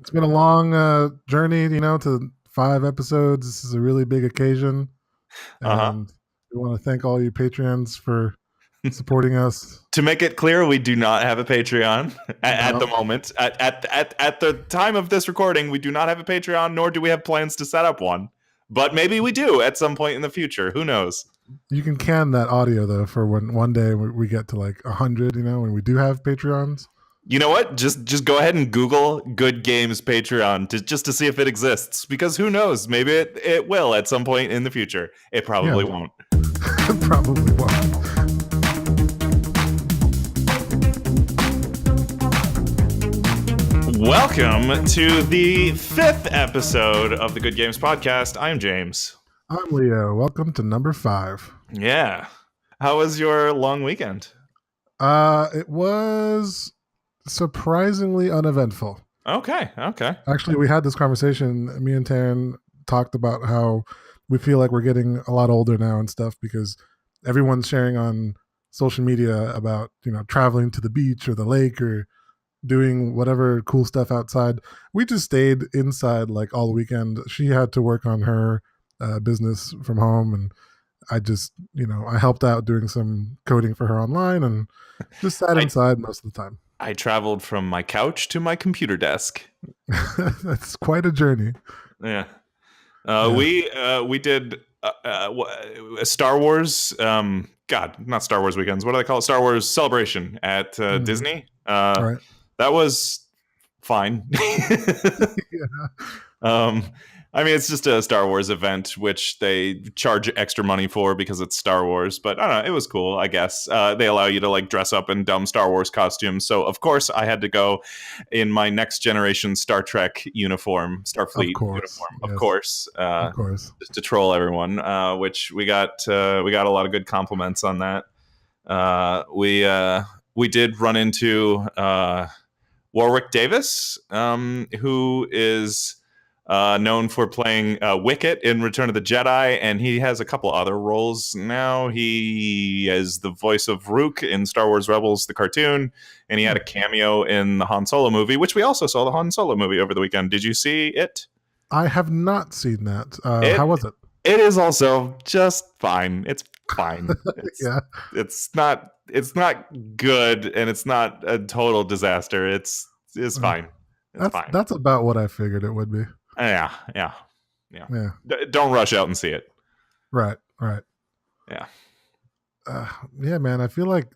It's been a long journey, to 5 episodes. This is a really big occasion, Uh-huh. and we want to thank all you Patreons for supporting us. To make it clear, we do not have a Patreon at the No, moment. At the time of this recording, we do not have a Patreon, nor do we have plans to set up one. But maybe we do at some point in the future. Who knows? you can can that audio though for when one day we get to like 100. When we do have Patreons. You know what? Just go ahead and Google Good Games Patreon just to see if it exists. Because who knows? Maybe it will at some point in the future. It Yeah, probably won't. probably won't. Welcome to the 5th episode of the Good Games Podcast. I'm James. I'm Leo. Welcome to number 5. Yeah. How was your long weekend? It was surprisingly uneventful. Okay. Actually, we had this conversation. Me and Taryn talked about how we feel like we're getting a lot older now and stuff because everyone's sharing on social media about, traveling to the beach or the lake or doing whatever cool stuff outside. We just stayed inside like all weekend. She had to work on her business from home, and I just, I helped out doing some coding for her online and just sat I, inside most of the time. I traveled from my couch to my computer desk. That's quite a journey. Yeah. Yeah. We did Star Wars. God, not Star Wars weekends. What do they call it? Star Wars Celebration at Disney. All right. That was fine. Yeah. I mean, it's just a Star Wars event, which they charge extra money for because it's Star Wars. But I don't know, it was cool, I guess. They allow you to like dress up in dumb Star Wars costumes. So of course, I had to go in my Next Generation Star Trek uniform, Starfleet uniform, Yes. of course, Of course. just to troll everyone. Which we got a lot of good compliments on that. We did run into Warwick Davis, who is known for playing Wicket in Return of the Jedi, and he has a couple other roles now. He is the voice of Rook in Star Wars Rebels, the cartoon, and he had a cameo in the Han Solo movie, which we also saw the Han Solo movie over the weekend. Did you see it? I have not seen that. It How was it? it is also just fine. It's fine. Yeah. It's not good, and it's not a total disaster. It's fine. It's fine. That's about what I figured it would be. Yeah. Yeah. Don't rush out and see it. Right. Yeah. Yeah, man. I feel like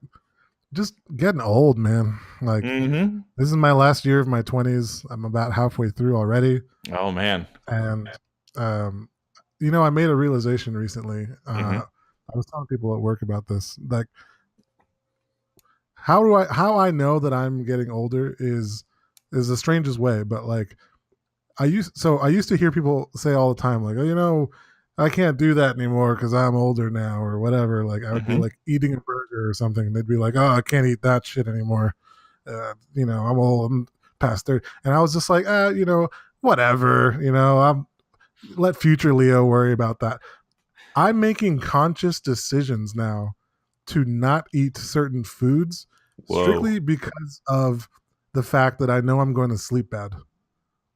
just getting old, man. Like Mm-hmm. this is my last year of my 20s. I'm about halfway through already, Oh man. and I made a realization recently. I was telling people at work about this. Like, how I know that I'm getting older is the strangest way, but like I used to hear people say all the time, like, oh, I can't do that anymore because I'm older now or whatever. Like I would be like eating a burger or something, and they'd be like, oh, I can't eat that shit anymore. I'm old, I'm past 30. And I was just like, whatever, I'm let future Leo worry about that. I'm making conscious decisions now to not eat certain foods strictly because of the fact that I know I'm going to sleep bad.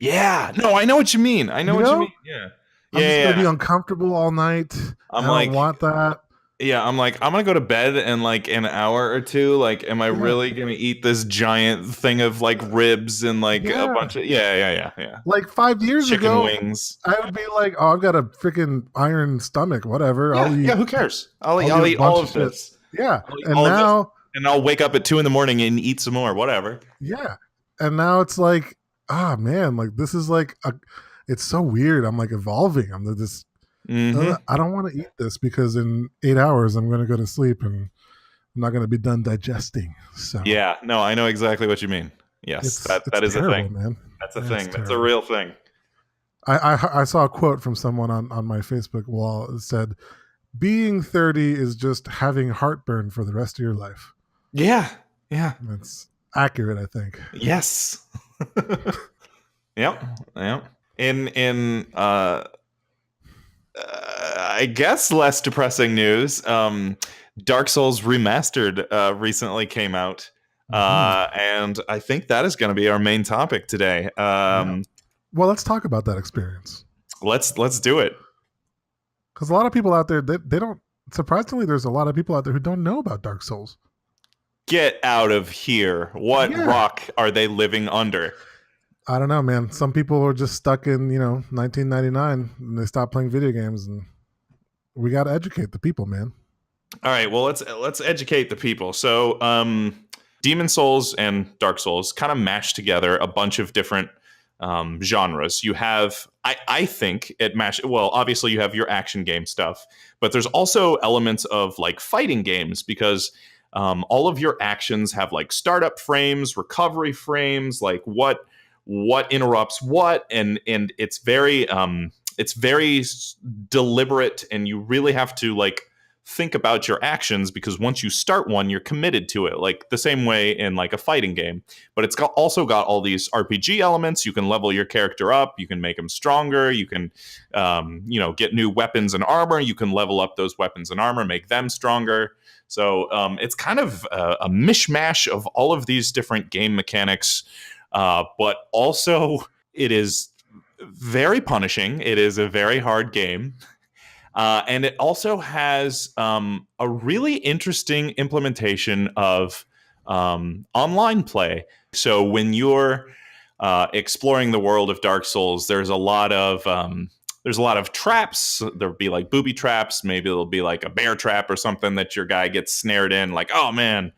Yeah. No, I know what you mean. I know what you mean. Yeah. I'm just going to be uncomfortable all night. I don't want that. Yeah, I'm gonna go to bed in like an hour or two. Like, am I really gonna eat this giant thing of like ribs and like a bunch of Like 5 years chicken ago, wings? I would be like, oh, I've got a freaking iron stomach, whatever. I'll eat. Yeah, who cares? I'll eat all of this. Yeah, and now and I'll wake up at 2 a.m. and eat some more, whatever. Yeah, and now it's like, man, like this is like it's so weird. I'm like evolving. I'm this. I don't want to eat this because in 8 hours I'm going to go to sleep and I'm not going to be done digesting. So yeah, no, I know exactly what you mean. Yes, that is terrible, a thing, man. That's a thing. That's a real thing. I saw a quote from someone on my Facebook wall that said, "Being 30 is just having heartburn for the rest of your life." Yeah. That's accurate, I think. Yes. Yep. In I guess less depressing news. Dark Souls Remastered recently came out. Mhm. And I think that is going to be our main topic today. Yeah. Well, let's talk about that experience. Let's do it. Because a lot of people out there, they don't, surprisingly, there's a lot of people out there who don't know about Dark Souls. Get out of here. What Yeah. rock are they living under? I don't know, man. Some people are just stuck in, 1999 and they stop playing video games, and we got to educate the people, man. All right, well let's educate the people. So, Demon Souls and Dark Souls kind of mash together a bunch of different genres. You have, I think, it mash. Well, obviously you have your action game stuff, but there's also elements of like fighting games because all of your actions have like startup frames, recovery frames, like what interrupts what, and it's very deliberate, and you really have to like think about your actions because once you start one, you're committed to it, like the same way in like a fighting game. But it's also got all these RPG elements. You can level your character up, you can make them stronger, you can get new weapons and armor, you can level up those weapons and armor, make them stronger. So it's kind of a mishmash of all of these different game mechanics, but also it is very punishing. It is a very hard game. And it also has a really interesting implementation of online play. So when you're exploring the world of Dark Souls, there's a lot of traps. There'll be like booby traps. Maybe there'll be like a bear trap or something that your guy gets snared in. Like, oh man,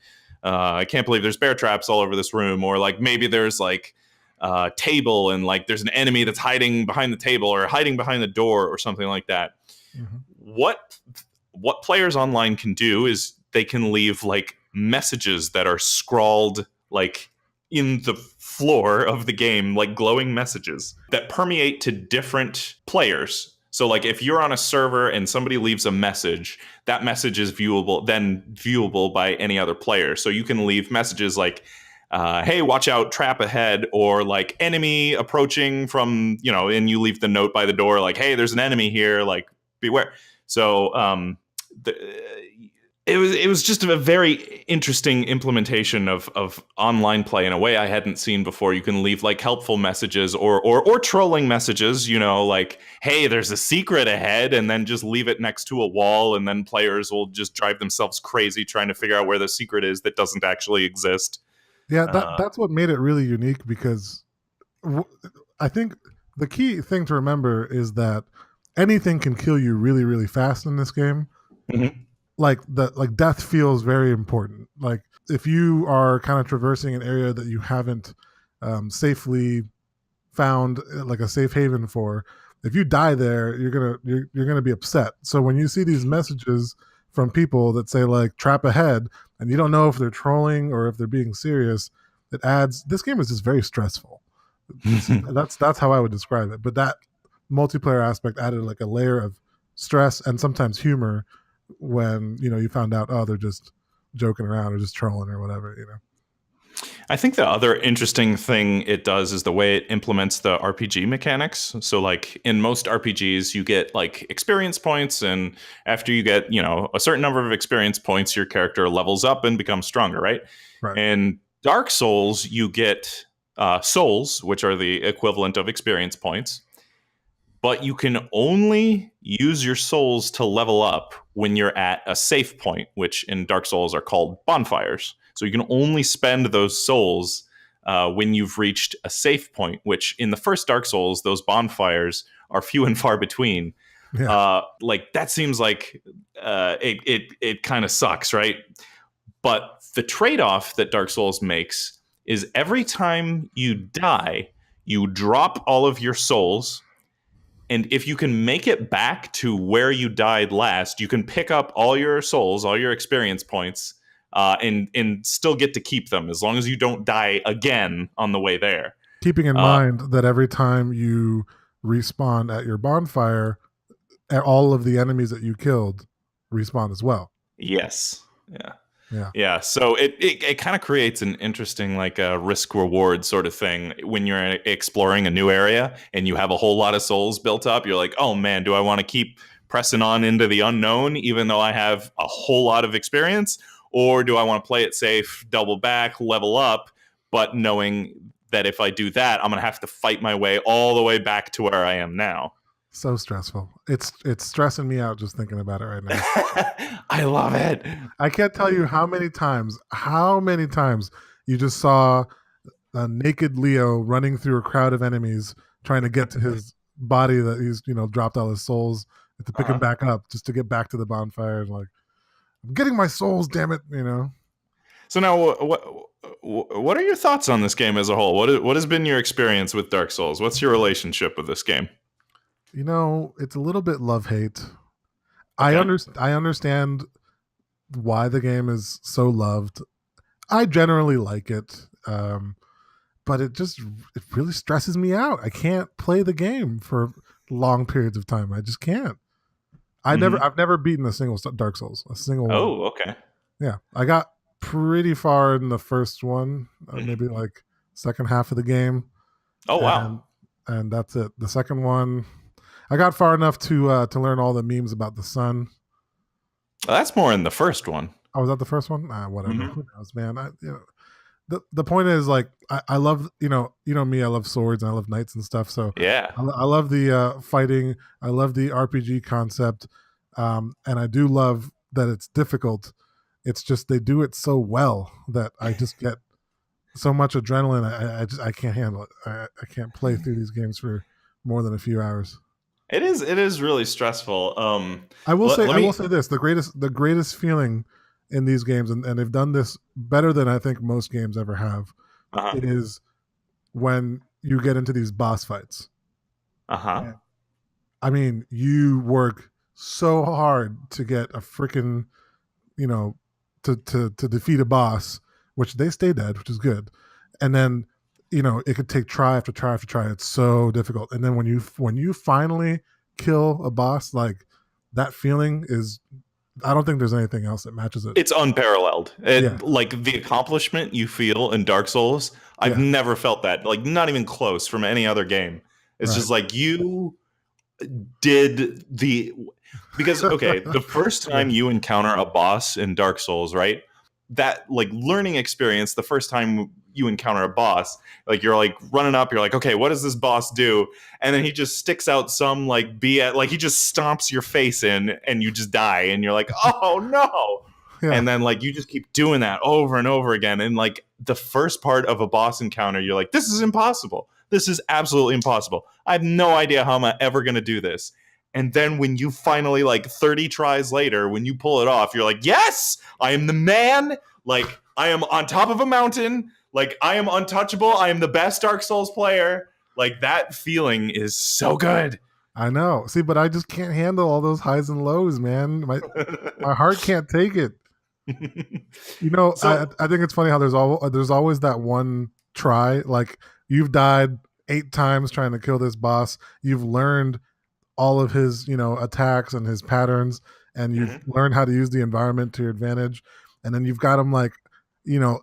I can't believe there's bear traps all over this room. Or like maybe there's like a table and like there's an enemy that's hiding behind the table or hiding behind the door or something like that. Mm-hmm. What players online can do is they can leave like messages that are scrawled like in the floor of the game, like glowing messages that permeate to different players. So like if you're on a server and somebody leaves a message, that message is viewable by any other player. So you can leave messages like, hey, watch out, trap ahead, or like enemy approaching from, and you leave the note by the door like, hey, there's an enemy here, like beware. So it was just a very interesting implementation of online play in a way I hadn't seen before. You can leave like helpful messages or trolling messages, like, hey, there's a secret ahead, and then just leave it next to a wall, and then players will just drive themselves crazy trying to figure out where the secret is that doesn't actually exist. Yeah, that's what made it really unique because I think the key thing to remember is that anything can kill you really, really fast in this game. Mm-hmm. Like death feels very important. Like if you are kind of traversing an area that you haven't safely found like a safe haven for, if you die there, you're gonna be upset. So when you see these messages from people that say like trap ahead, and you don't know if they're trolling or if they're being serious, it adds. This game is just very stressful. That's how I would describe it. But that multiplayer aspect added like a layer of stress and sometimes humor when you found out, oh, they're just joking around or just trolling or whatever. I think the other interesting thing it does is the way it implements the RPG mechanics. So like in most RPGs, you get like experience points, and after you get, a certain number of experience points, your character levels up and becomes stronger, right? Right. And Dark Souls, you get souls, which are the equivalent of experience points. But you can only use your souls to level up when you're at a safe point, which in Dark Souls are called bonfires. So you can only spend those souls when you've reached a safe point, which in the first Dark Souls, those bonfires are few and far between. Yeah. Like that seems like it kind of sucks, right? But the trade-off that Dark Souls makes is every time you die, you drop all of your souls. And if you can make it back to where you died last, you can pick up all your souls, all your experience points, and still get to keep them as long as you don't die again on the way there. Keeping in mind that every time you respawn at your bonfire, all of the enemies that you killed respawn as well. Yes. Yeah. So it kind of creates an interesting like a risk reward sort of thing when you're exploring a new area and you have a whole lot of souls built up. You're like, oh man, do I want to keep pressing on into the unknown even though I have a whole lot of experience? or do I want to play it safe, double back, level up, but knowing that if I do that, I'm going to have to fight my way all the way back to where I am now. So stressful. It's stressing me out just thinking about it right now. I love it. I can't tell you how many times you just saw a naked Leo running through a crowd of enemies trying to get to his body that he's, dropped all his souls, to pick him back up just to get back to the bonfire. And like, I'm getting my souls, damn it, So now, what are your thoughts on this game as a whole? What has been your experience with Dark Souls? What's your relationship with this game? It's a little bit love-hate. Okay. I understand why the game is so loved. I generally like it, but it really stresses me out. I can't play the game for long periods of time. I just can't. I've never beaten a single Dark Souls, a single one. Oh, okay. Yeah, I got pretty far in the first one, maybe like second half of the game. Oh, wow. And that's it. The second one, I got far enough to learn all the memes about the sun. That's more in the first one. Oh, was that the first one? Whatever. Who knows, man? The point is, like, I love, me, I love swords and I love knights and stuff. So yeah, I love the fighting. I love the RPG concept, and I do love that it's difficult. It's just they do it so well that I just get so much adrenaline. I can't handle it. I can't play through these games for more than a few hours. It is really stressful. I will say this: the greatest feeling in these games, and they've done this better than I think most games ever have. It is when you get into these boss fights. I mean, you work so hard to get a freaking, to defeat a boss, which they stay dead, which is good, and then it could take try after try after try. It's so difficult, and then when you finally kill a boss, like that feeling is, I don't think there's anything else that matches it. It's unparalleled. Like the accomplishment you feel in Dark Souls, I've never felt that. Like not even close from any other game. It's just like you did because okay, the first time you encounter a boss in Dark Souls, right? That like learning experience, the first time you encounter a boss, like you're like running up, you're like, okay, what does this boss do? And then he just sticks out some like BS, like he just stomps your face in and you just die and you're like, oh no. Yeah. And then like you just keep doing that over and over again. And like the first part of a boss encounter, you're like, this is impossible. This is absolutely impossible. I have no idea how I'm ever going to do this. And then when you finally, like 30 tries later, when you pull it off, you're like, yes, I am the man. Like I am on top of a mountain. Like I am untouchable. I am the best Dark Souls player. Like that feeling is so good. I know. See, but I just can't handle all those highs and lows, man. My heart can't take it. So, I think it's funny how there's always that one try. Like you've died 8 times trying to kill this boss. You've learned all of his, attacks and his patterns, and you've learned how to use the environment to your advantage. And then you've got him like,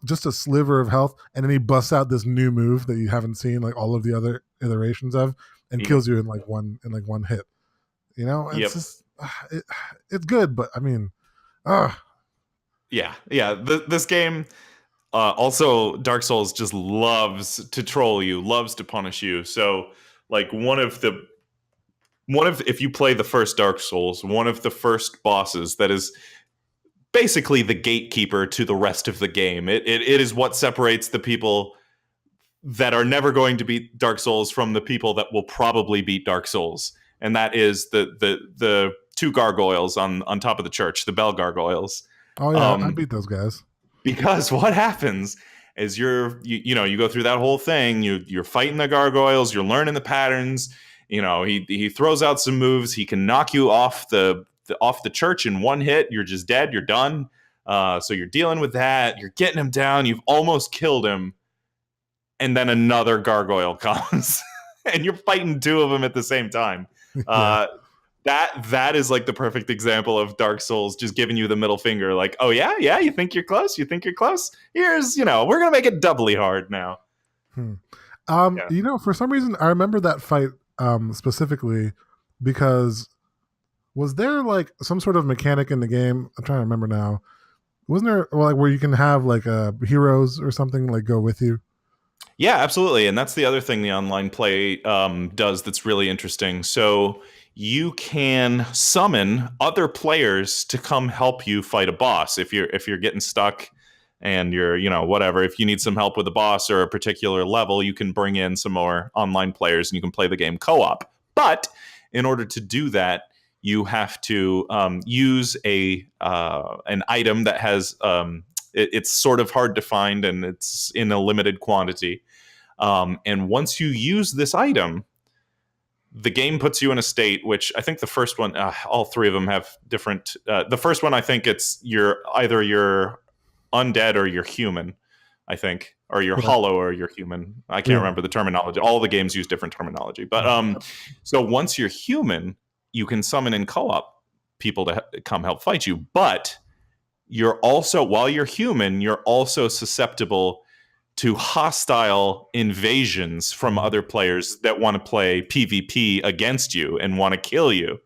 just a sliver of health, and then he busts out this new move that you haven't seen like all of the other iterations of, and kills you in like one hit. It's just it's good, but I mean, this game. Also, Dark Souls just loves to troll you, loves to punish you. So, like if you play the first Dark Souls, one of the first bosses that is basically the gatekeeper to the rest of the game. It is what separates the people that are never going to beat Dark Souls from the people that will probably beat Dark Souls, and that is the 2 gargoyles on top of the church, the bell gargoyles. Oh yeah, I beat those guys. Because what happens is you go through that whole thing. You're fighting the gargoyles. You're learning the patterns. He throws out some moves. He can knock you off the church in one hit. You're just dead. You're done. So you're dealing with that. You're getting him down. You've almost killed him. And then another gargoyle comes. And you're fighting 2 of them at the same time. That is like the perfect example of Dark Souls just giving you the middle finger. Like, oh yeah, you think you're close? Here's, we're going to make it doubly hard now. For some reason, I remember that fight specifically because was there like some sort of mechanic in the game? I'm trying to remember now Wasn't there like where you can have like heroes or something like go with you? Yeah, absolutely. And that's the other thing the online play does that's really interesting. So you can summon other players to come help you fight a boss if you're getting stuck and you're, whatever, if you need some help with a boss or a particular level, you can bring in some more online players and you can play the game co-op. But in order to do that, you have to use a an item that has it's sort of hard to find and it's in a limited quantity. And once you use this item, the game puts you in a state which I think the first one, all three of them have different. The first one, I think it's you're undead or you're human, I think, or you're Yeah. hollow or you're human. I can't Yeah. remember the terminology. All the games use different terminology. But so once you're human, you can summon in co-op people to come help fight you. But you're also, while you're human, you're also susceptible to hostile invasions from other players that want to play PvP against you and want to kill you.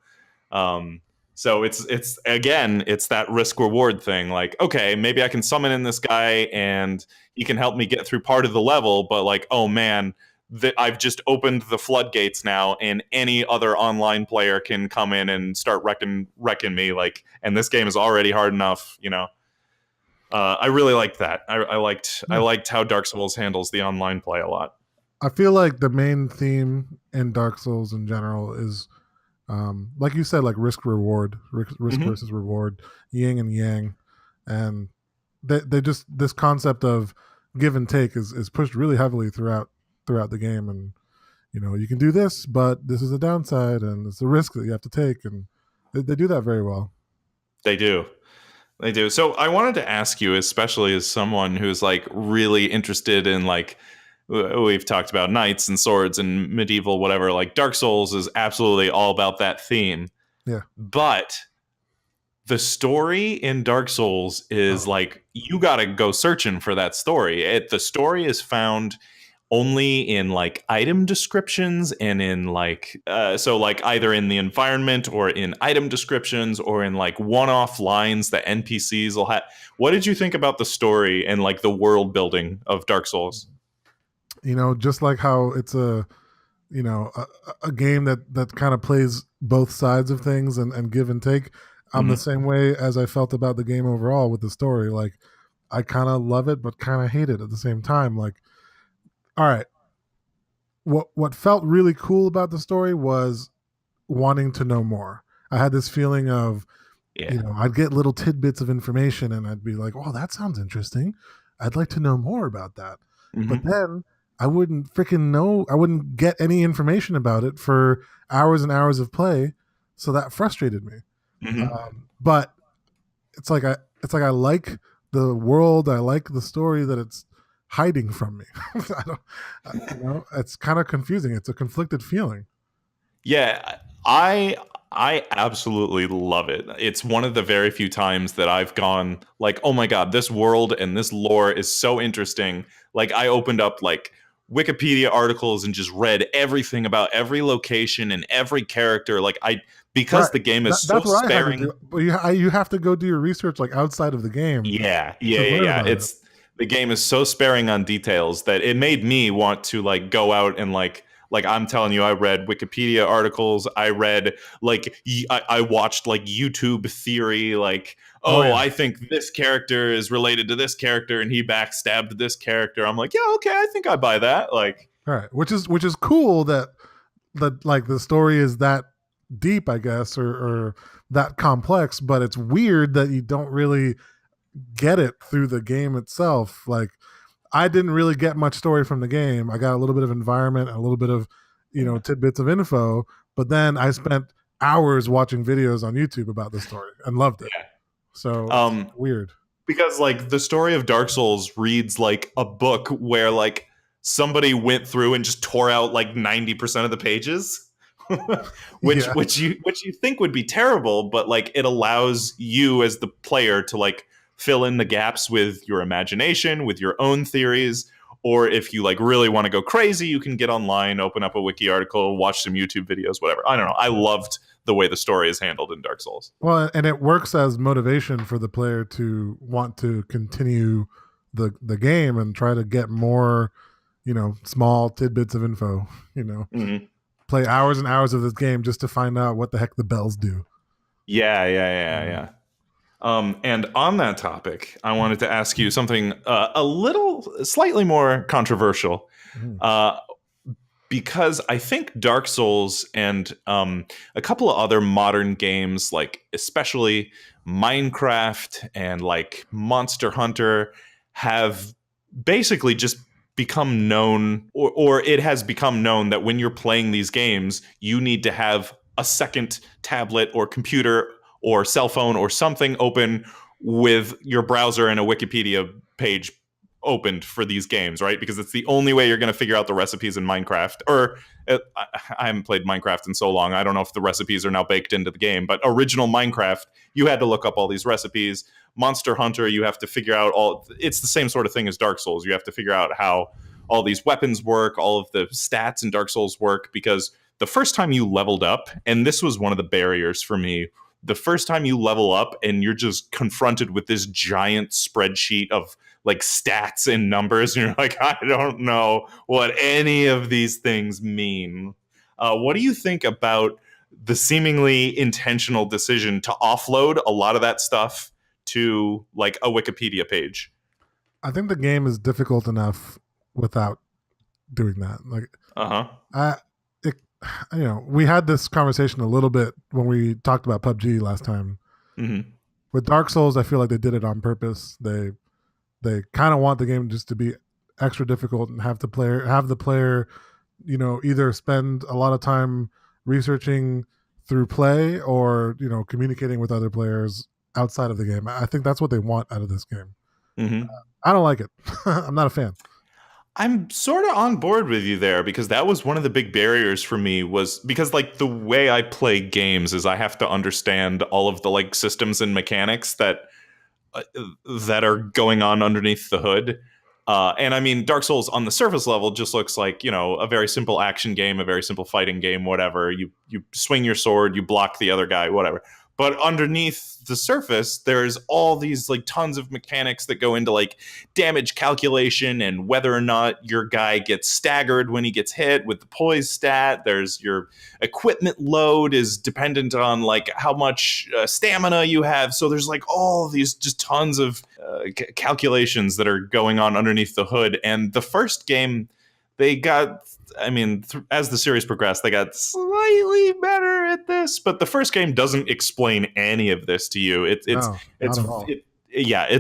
Um, so it's again, it's that risk reward thing. Like, okay, maybe I can summon in this guy and he can help me get through part of the level, but like, oh man, that I've just opened the floodgates now, and any other online player can come in and start wrecking me. Like, and this game is already hard enough, I really liked that. I Yeah. liked how Dark Souls handles the online play a lot. I feel like the main theme in Dark Souls in general is, like you said, like risk reward, risk Mm-hmm. versus reward, yin and yang, and they just this concept of give and take is pushed really heavily throughout the game, and you can do this, but this is a downside, and it's a risk that you have to take, and they do that very well. They do. They do. So I wanted to ask you, especially as someone who's like really interested in like we've talked about knights and swords and medieval whatever, like Dark Souls is absolutely all about that theme. Yeah. But the story in Dark Souls is Oh, like you got to go searching for that story. The story is found only in like item descriptions and in like so like either in the environment or in item descriptions or in like one-off lines that NPCs will have. What did you think about the story and like the world building of Dark Souls? just like how it's a game that kind of plays both sides of things and give and take. I'm the Mm-hmm. same way as I felt about the game overall with the story. Like, I kind of love it, but kind of hate it at the same time. Like, all right, what felt really cool about the story was wanting to know more. I had this feeling of, Yeah. I'd get little tidbits of information and I'd be like, oh, that sounds interesting. I'd like to know more about that. But Mm-hmm. then I wouldn't freaking know, I wouldn't get any information about it for hours and hours of play. So that frustrated me. Mm-hmm. But it's like I like the world. I like the story that it's hiding from me. I don't, it's kind of confusing. It's a conflicted feeling. Yeah, I absolutely love it. It's one of the very few times that I've gone like, "Oh my god, this world and this lore is so interesting." Like I opened up like Wikipedia articles and just read everything about every location and every character. Like I because Right. the game is so That's what I had to sparing. do. But you have to go do your research like outside of the game Yeah, yeah, to yeah, learn yeah. about it. It's the game is so sparing on details that it made me want to like go out and like I'm telling you, I read Wikipedia articles. I read like I watched like YouTube theory. Like, Oh oh, yeah. I think this character is related to this character, and he backstabbed this character. I'm like, yeah, okay, I think I buy that. Like, All right. Which is cool that like the story is that deep, I guess, or that complex, but it's weird that you don't really get it through the game itself. Like, I didn't really get much story from the game. I got a little bit of environment, a little bit of, yeah, tidbits of info, but then I spent hours watching videos on YouTube about the story and loved it. So yeah. it's weird. Because like the story of Dark Souls reads like a book where like somebody went through and just tore out like 90% of the pages. which Yeah. which you think would be terrible, but like it allows you as the player to like fill in the gaps with your imagination, with your own theories, Or if you like really want to go crazy, you can get online, open up a wiki article, watch some YouTube videos, whatever. I don't know. I loved the way the story is handled in Dark Souls. Well, and it works as motivation for the player to want to continue the game and try to get more, small tidbits of info. Mm-hmm. Play hours and hours of this game just to find out what the heck the bells do. Yeah. And on that topic, I wanted to ask you something slightly more controversial, because I think Dark Souls and a couple of other modern games, like especially Minecraft and like Monster Hunter, have basically just become known, or it has become known that when you're playing these games, you need to have a second tablet or computer or cell phone or something open with your browser and a Wikipedia page opened for these games, right? Because it's the only way you're going to figure out the recipes in Minecraft. Or I haven't played Minecraft in so long, I don't know if the recipes are now baked into the game, but original Minecraft, you had to look up all these recipes. Monster Hunter, you have to figure out it's the same sort of thing as Dark Souls. You have to figure out how all these weapons work, all of the stats in Dark Souls work, because the first time you leveled up, and this was one of the barriers for me, the first time you level up and you're just confronted with this giant spreadsheet of like stats and numbers, and you're like, I don't know what any of these things mean. What do you think about the seemingly intentional decision to offload a lot of that stuff to like a Wikipedia page? I think the game is difficult enough without doing that. Like, we had this conversation a little bit when we talked about PUBG last time. Mm-hmm. With Dark Souls, I feel like they did it on purpose. They kind of want the game just to be extra difficult and have the player, either spend a lot of time researching through play or, communicating with other players outside of the game. I think that's what they want out of this game. Mm-hmm. I don't like it. I'm not a fan. I'm sort of on board with you there, because that was one of the big barriers for me, was because like the way I play games is I have to understand all of the like systems and mechanics that are going on underneath the hood. And I mean, Dark Souls on the surface level just looks like, a very simple action game, a very simple fighting game, whatever. You swing your sword, you block the other guy, whatever. But underneath the surface, there's all these like tons of mechanics that go into like damage calculation and whether or not your guy gets staggered when he gets hit with the poise stat. There's your equipment load is dependent on like how much stamina you have. So there's like all these just tons of calculations that are going on underneath the hood. And the first game, they got, as the series progressed, they got slightly better at this, but the first game doesn't explain any of this to you. It's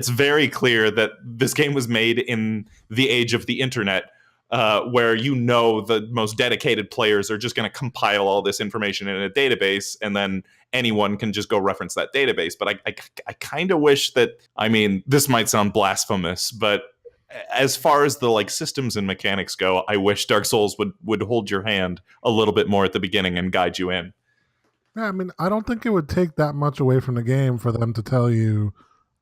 very clear that this game was made in the age of the internet, where the most dedicated players are just going to compile all this information in a database, and then anyone can just go reference that database. But I kind of wish that, this might sound blasphemous, but as far as the like systems and mechanics go, I wish Dark Souls would hold your hand a little bit more at the beginning and guide you in. Yeah, I don't think it would take that much away from the game for them to tell you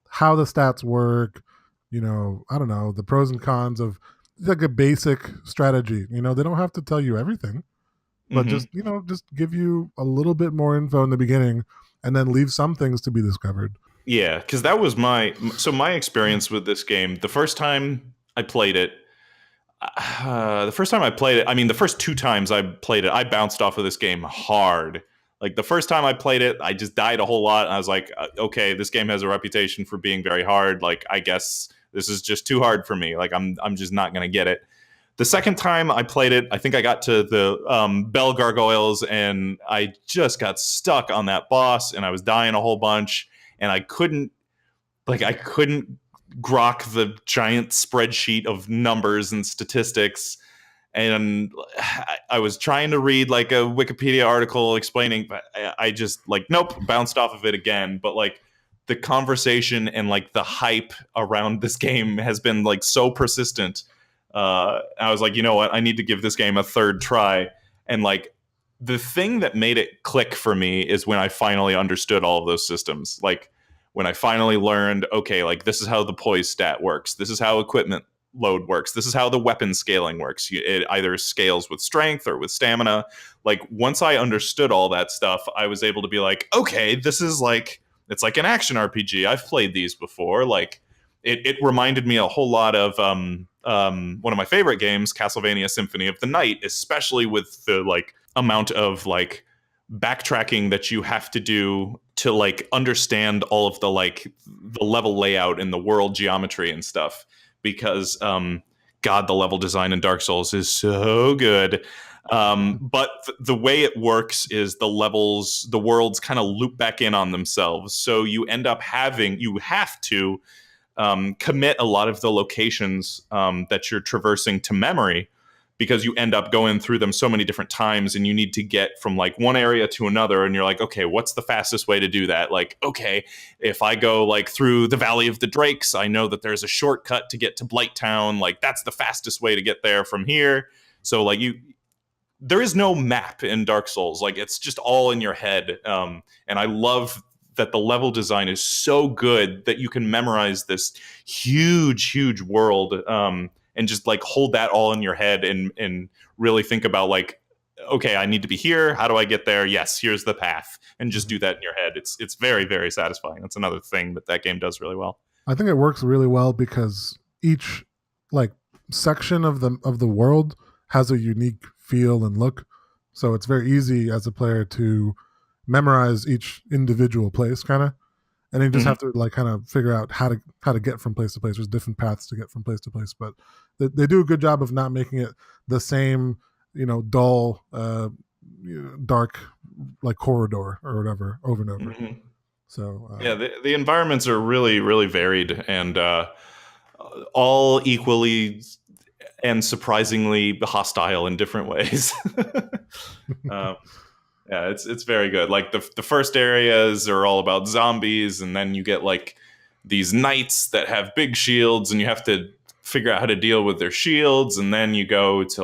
how the stats work, I don't know, the pros and cons of like a basic strategy. They don't have to tell you everything, but just give you a little bit more info in the beginning and then leave some things to be discovered. Yeah, because that was my experience with this game. The first time I played it, the first two times I played it, I bounced off of this game hard. Like the first time I played it, I just died a whole lot. And I was like, okay, this game has a reputation for being very hard. Like, I guess this is just too hard for me. Like, I'm just not going to get it. The second time I played it, I think I got to the Bell Gargoyles, and I just got stuck on that boss, and I was dying a whole bunch. And I couldn't grok the giant spreadsheet of numbers and statistics. And I was trying to read like a Wikipedia article explaining, but I just like, nope, bounced off of it again. But like the conversation and like the hype around this game has been like so persistent. I was like, you know what? I need to give this game a third try. And like, the thing that made it click for me is when I finally understood all of those systems. Like when I finally learned, okay, like this is how the poise stat works. This is how equipment load works. This is how the weapon scaling works. It either scales with strength or with stamina. Like once I understood all that stuff, I was able to be like, okay, this is like it's like an action RPG. I've played these before. Like it reminded me a whole lot of one of my favorite games, Castlevania Symphony of the Night, especially with the like amount of like backtracking that you have to do to like understand all of the like the level layout and the world geometry and stuff, because god, the level design in Dark Souls is so good. But the way it works is the worlds kind of loop back in on themselves, so you have to commit a lot of the locations that you're traversing to memory, because you end up going through them so many different times, and you need to get from like one area to another, and you're like, okay, what's the fastest way to do that? Like, okay, if I go like through the Valley of the Drakes, I know that there's a shortcut to get to Blighttown. Like that's the fastest way to get there from here. So like there is no map in Dark Souls. Like it's just all in your head. And I love that the level design is so good that you can memorize this huge world, and just like hold that all in your head and really think about like, okay, I need to be here. How do I get there? Yes, here's the path, and just do that in your head. It's very, very satisfying. That's another thing that game does really well. I think it works really well because each like section of the world has a unique feel and look. So it's very easy as a player to memorize each individual place, kind of, and you just have to like kind of figure out how to get from place to place. There's different paths to get from place to place, but they do a good job of not making it the same, dull, dark like corridor or whatever over and over. Mm-hmm. So yeah, the environments are really, really varied, and all equally and surprisingly hostile in different ways. Yeah, it's very good. Like the first areas are all about zombies, and then you get like these knights that have big shields, and you have to figure out how to deal with their shields. And then you go to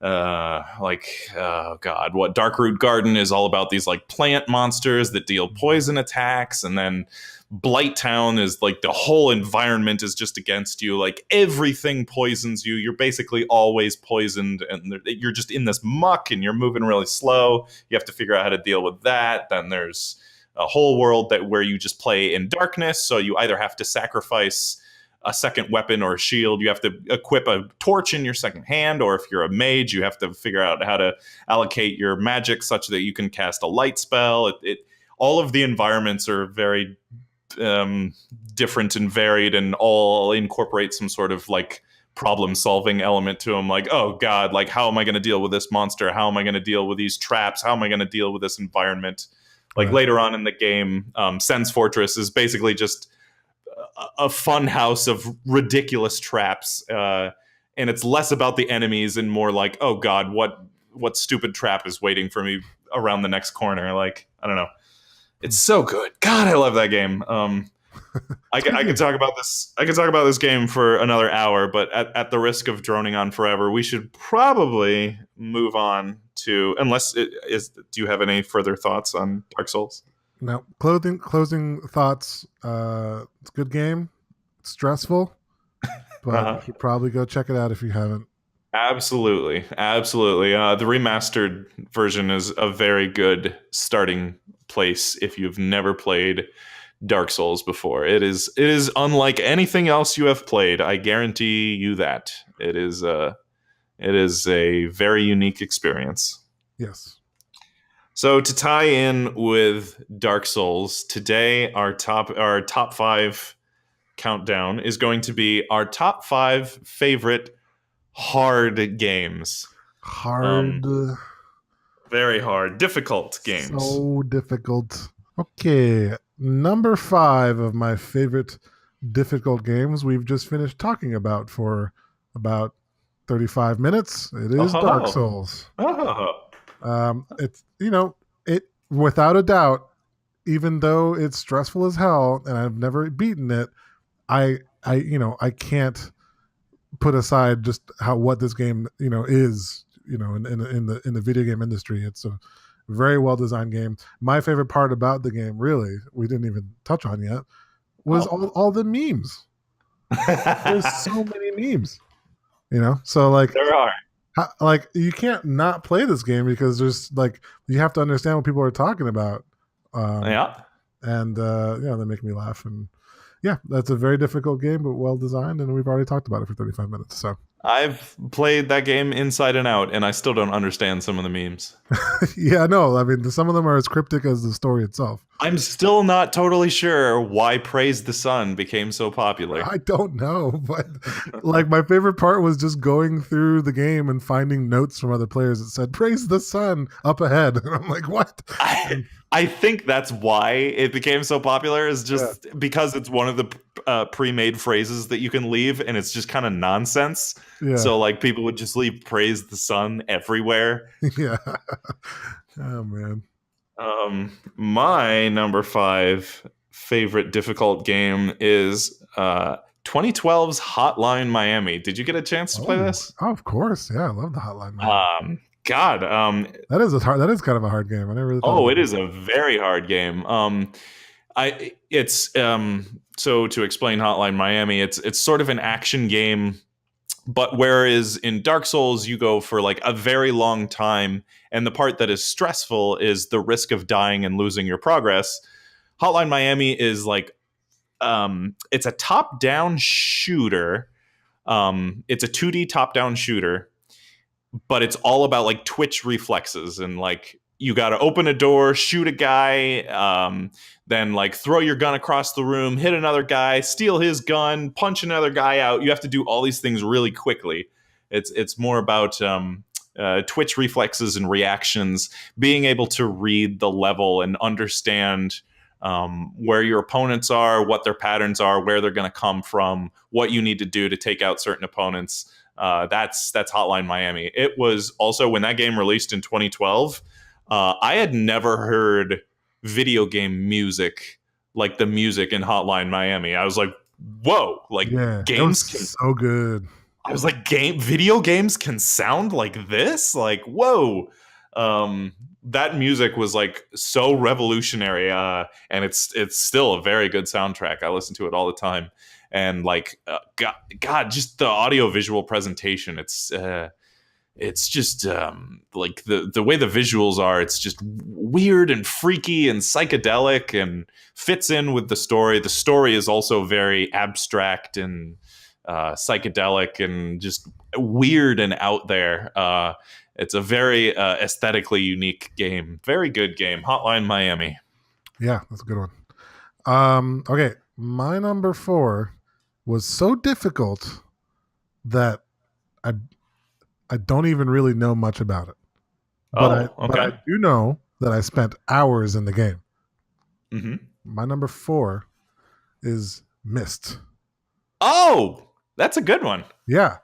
oh god, what Darkroot Garden is all about, these like plant monsters that deal poison attacks, and then Blighttown is like the whole environment is just against you. Like everything poisons you. You're basically always poisoned, and you're just in this muck, and you're moving really slow. You have to figure out how to deal with that. Then there's a whole world where you just play in darkness, so you either have to sacrifice a second weapon or a shield. You have to equip a torch in your second hand, or if you're a mage, you have to figure out how to allocate your magic such that you can cast a light spell. All of the environments are very different and varied, and all incorporate some sort of like problem solving element to them. Like, oh god, like how am I going to deal with this monster? How am I going to deal with these traps? How am I going to deal with this environment? Like later on in the game, Sen's Fortress is basically just a fun house of ridiculous traps, and it's less about the enemies and more like, oh god, what stupid trap is waiting for me around the next corner? Like, I don't know. It's so good. God, I love that game. I could talk about this. I could talk about this game for another hour, but at the risk of droning on forever, we should probably move on to. Do you have any further thoughts on Dark Souls? No. Closing thoughts. It's a good game. It's stressful, but you should probably go check it out if you haven't. Absolutely. The remastered version is a very good starting place if you've never played Dark Souls before. It is unlike anything else you have played. I guarantee you that. It is a very unique experience. Yes. So to tie in with Dark Souls, today our top 5 countdown is going to be our top 5 favorite hard games. Very hard, difficult games. So difficult. Okay, number 5 of my favorite difficult games we've just finished talking about for about 35 minutes. It is Dark Souls. It's it without a doubt, even though it's stressful as hell and I've never beaten it, I can't put aside just what this game is in the video game industry. It's a very well designed game. My favorite part about the game, really, we didn't even touch on yet, was all the memes. There's so many memes, you know. So like, There are. like you can't not play this game because there's like you have to understand what people are talking about. Um, Yeah. and yeah, they make me laugh. And yeah, that's a very difficult game, but well designed. And we've already talked about it for 35 minutes. So I've played that game inside and out, and I still don't understand some of the memes. yeah, no, I mean, some of them are as cryptic as the story itself. I'm still not totally sure why Praise the Sun became so popular. I don't know, but like my favorite part was just going through the game and finding notes from other players that said "Praise the sun" up ahead, and I'm like, "What?" I think that's why it became so popular, is just because it's one of the pre-made phrases that you can leave, and it's just kind of nonsense. Yeah, So like people would just leave "Praise the Sun" everywhere. yeah. Oh man. My number 5 favorite difficult game is 2012's Hotline Miami. Did you get a chance to play this? Oh, of course. Yeah, I love the Hotline Miami. God, that is a hard. That is kind of a hard game. I never really. Oh, it is a very hard game. So to explain Hotline Miami, it's sort of an action game, but whereas in Dark Souls you go for like a very long time, and the part that is stressful is the risk of dying and losing your progress. Hotline Miami is like it's a top-down shooter. It's a 2D top-down shooter, but it's all about like twitch reflexes, and like you got to open a door, shoot a guy, then like throw your gun across the room, hit another guy, steal his gun, punch another guy out. You have to do all these things really quickly. It's more about twitch reflexes and reactions, being able to read the level and understand where your opponents are, what their patterns are, where they're going to come from, what you need to do to take out certain opponents. That's Hotline Miami. It was also, when that game released in 2012, I had never heard video game music like the music in Hotline Miami. I was like, whoa, like games can, so good. I was like, video games can sound like this? Like, whoa. That music was like so revolutionary, and it's still a very good soundtrack. I listen to it all the time, and like God, just the audio visual presentation. It's just like the way the visuals are. It's just weird and freaky and psychedelic, and fits in with the story. The story is also very abstract and psychedelic and just weird and out there. It's a very aesthetically unique game. Very good game. Hotline Miami. Yeah, that's a good one. Okay, my number 4 was so difficult that I don't even really know much about it. But but I do know that I spent hours in the game. Mm-hmm. My number 4 is Myst. Oh, that's a good one. Yeah.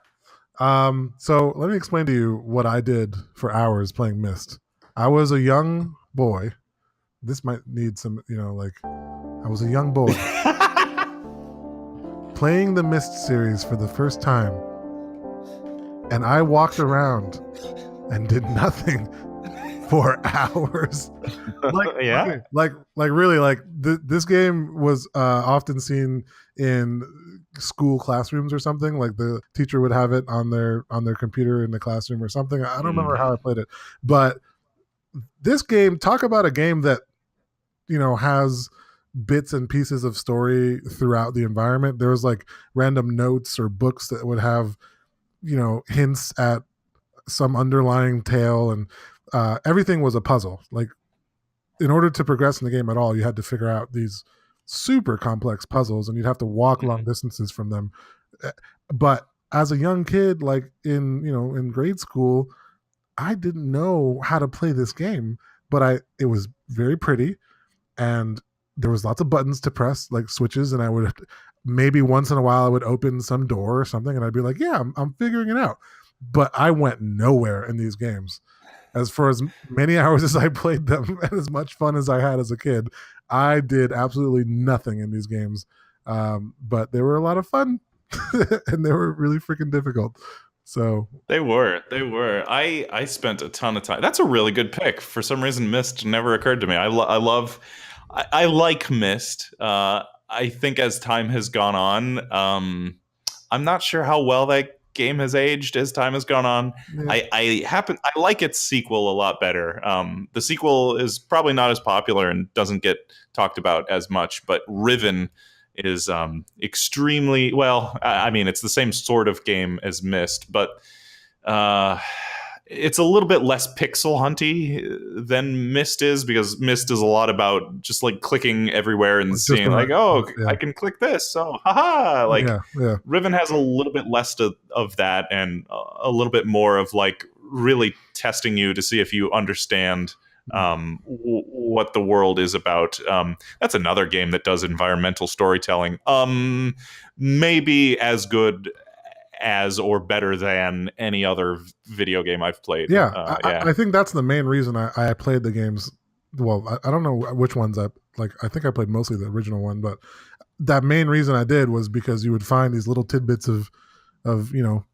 So let me explain to you what I did for hours playing Myst. I was a young boy. This might need some, like I was a young boy playing the Myst series for the first time. And I walked around and did nothing for hours. Like really, like this game was often seen in school classrooms or something. Like the teacher would have it on their computer in the classroom or something. I don't remember how I played it, but this game, talk about a game that has bits and pieces of story throughout the environment. There was like random notes or books that would have hints at some underlying tale, and everything was a puzzle. Like in order to progress in the game at all, you had to figure out these super complex puzzles, and you'd have to walk long distances from them. But as a young kid, like in grade school, I didn't know how to play this game, but it was very pretty, and there was lots of buttons to press, like switches, and I would maybe once in a while I would open some door or something, and I'd be like, yeah, I'm figuring it out. But I went nowhere in these games. As for as many hours as I played them and as much fun as I had as a kid, I did absolutely nothing in these games. But they were a lot of fun and they were really freaking difficult. So they were. I spent a ton of time. That's a really good pick. For some reason, Myst never occurred to me. I like Myst. I think as time has gone on, I'm not sure how well that game has aged as time has gone on. Yeah. I like its sequel a lot better. The sequel is probably not as popular and doesn't get talked about as much, but Riven is extremely well. I mean, it's the same sort of game as Myst, but uh, it's a little bit less pixel hunty than Myst is, because Myst is a lot about just like clicking everywhere and Just seeing like, about, oh, yeah. I can click this, so haha. Like yeah. Riven has a little bit less of that, and a little bit more of like really testing you to see if you understand what the world is about. That's another game that does environmental storytelling. Maybe as good as or better than any other video game I've played. Yeah, Yeah. I think that's the main reason I played the games. Well, I don't know which ones I like. I think I played mostly the original one, but that main reason I did was because you would find these little tidbits of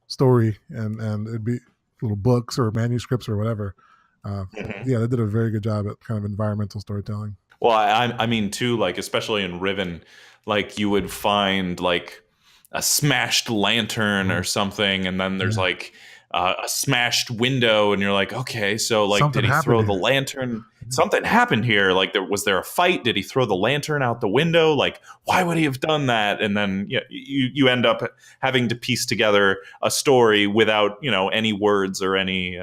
story, and it'd be little books or manuscripts or whatever. Yeah, they did a very good job at kind of environmental storytelling. Well, I mean too, like especially in Riven, like you would find like a smashed lantern or something, and then there's like a smashed window, and you're like, okay, so like, Something did he throw happened the here. lantern? Something happened here. Like, was there a fight? Did he throw the lantern out the window? Like, why would he have done that? And then you end up having to piece together a story without any words or any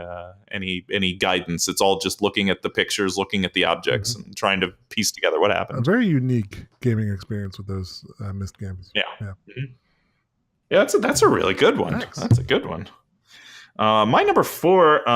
guidance. It's all just looking at the pictures, looking at the objects, and trying to piece together what A happened. very unique gaming experience with those Myst games. Yeah. Yeah, that's a really good one. Nice. That's a good one. My number 4.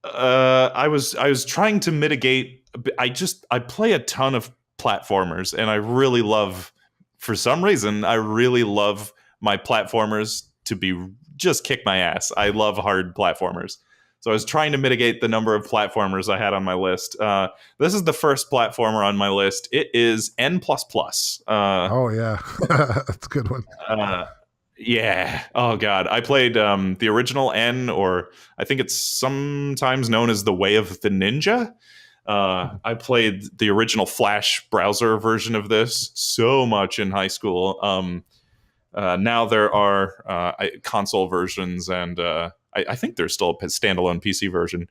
I was trying to mitigate. I play a ton of platformers, and I really love. For some reason, I really love my platformers to be just kick my ass. I love hard platformers. So I was trying to mitigate the number of platformers I had on my list. This is the first platformer on my list. It is N++. Oh yeah, that's a good one. Yeah. Oh God. I played the original N, or I think it's sometimes known as The Way of the Ninja. I played the original Flash browser version of this so much in high school. Now there are console versions, and I think there's still a standalone PC version.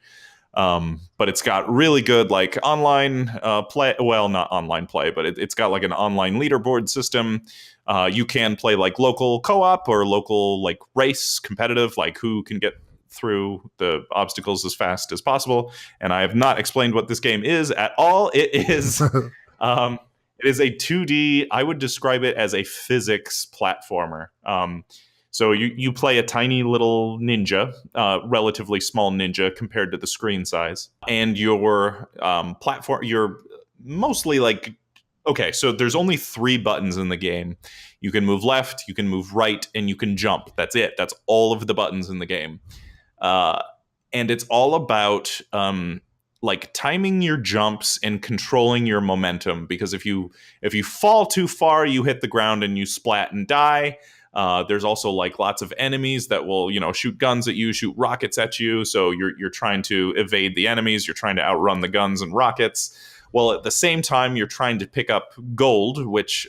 But it's got really good like online play. Well, not online play, but it's got like an online leaderboard system. You can play like local co-op or local like race competitive, like who can get through the obstacles as fast as possible. And I have not explained what this game is at all. It is it is a 2D. I would describe it as a physics platformer. So you play a tiny little ninja, relatively small ninja compared to the screen size, and your platform. You're mostly like, okay, so there's only 3 buttons in the game. You can move left, you can move right, and you can jump. That's it. That's all of the buttons in the game, and it's all about like timing your jumps and controlling your momentum. Because if you fall too far, you hit the ground and you splat and die. There's also like lots of enemies that will, shoot guns at you, shoot rockets at you. So you're trying to evade the enemies. You're trying to outrun the guns and rockets. Well, at the same time, you're trying to pick up gold, which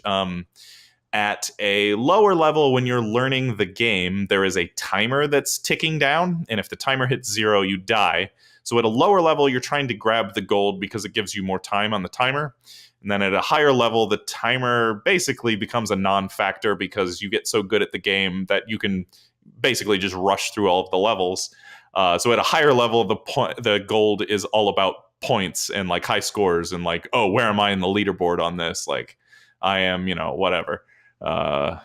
at a lower level, when you're learning the game, there is a timer that's ticking down. And if the timer hits 0, you die. So at a lower level, you're trying to grab the gold because it gives you more time on the timer. And then at a higher level, the timer basically becomes a non-factor because you get so good at the game that you can basically just rush through all of the levels. So at a higher level, the gold is all about points and like high scores and like, oh, where am I in the leaderboard on this? Like I am, whatever. I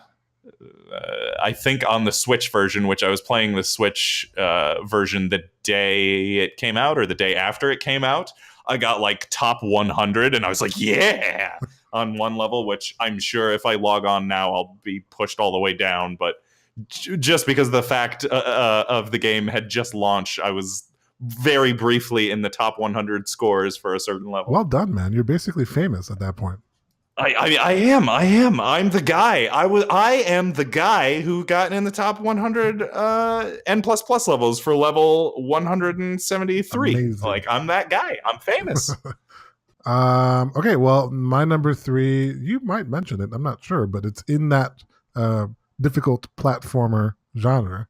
think on the Switch version, which I was playing the Switch version the day it came out or the day after it came out, I got like top 100, and I was like, yeah, on one level, which I'm sure if I log on now, I'll be pushed all the way down. But just because the fact of the game had just launched, I was very briefly in the top 100 scores for a certain level. Well done, man. You're basically famous at that point. I am. I'm the guy. I am the guy who got in the top 100 N++ levels for level 173. Amazing. Like I'm that guy. I'm famous. Okay, well, my number 3, you might mention it. I'm not sure, but it's in that difficult platformer genre,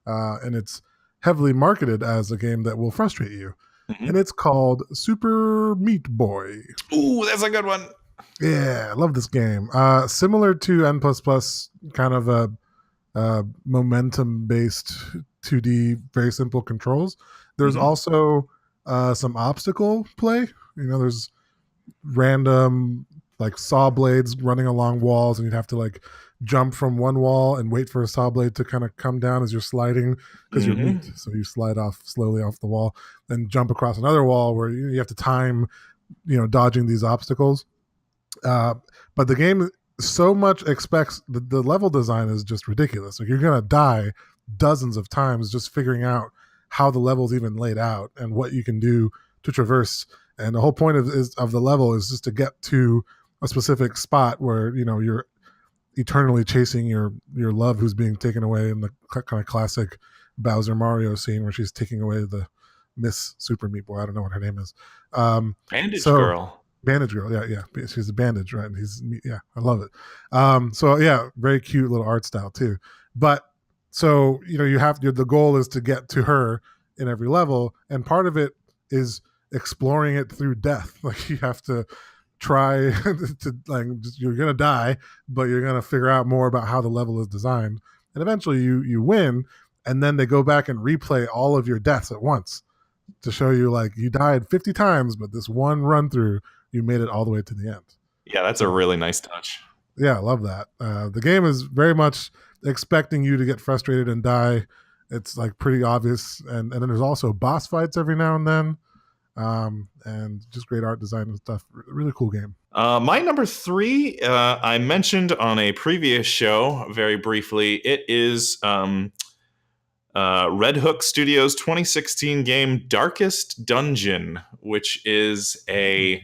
and it's heavily marketed as a game that will frustrate you. And it's called Super Meat Boy. Ooh, that's a good one. Yeah, I love this game. Similar to N++, kind of a momentum-based 2D, very simple controls. There's also some obstacle play. There's random like saw blades running along walls, and you'd have to like jump from one wall and wait for a saw blade to kind of come down as you're sliding because you're meat. So you slide off slowly off the wall, then jump across another wall where you have to time, dodging these obstacles. But the game so much expects the level design is just ridiculous. Like you're gonna die dozens of times just figuring out how the level's even laid out and what you can do to traverse. And the whole point of the level is just to get to a specific spot where you're eternally chasing your love who's being taken away in the kind of classic Bowser Mario scene where she's taking away the Miss Super Meat Boy. I don't know what her name is. Bandage Girl. Bandage Girl, yeah. She's a bandage, right? And I love it. So yeah, very cute little art style too. But so you have the goal is to get to her in every level, and part of it is exploring it through death. Like you have to try to you're gonna die, but you're gonna figure out more about how the level is designed, and eventually you win. And then they go back and replay all of your deaths at once to show you like you died 50 times, but this one run through you made it all the way to the end. Yeah, that's a really nice touch. Yeah, I love that. The game is very much expecting you to get frustrated and die. It's like pretty obvious, and then there's also boss fights every now and then, and just great art design and stuff. Really cool game. My number 3, I mentioned on a previous show very briefly. It is Red Hook Studios' 2016 game Darkest Dungeon, which is a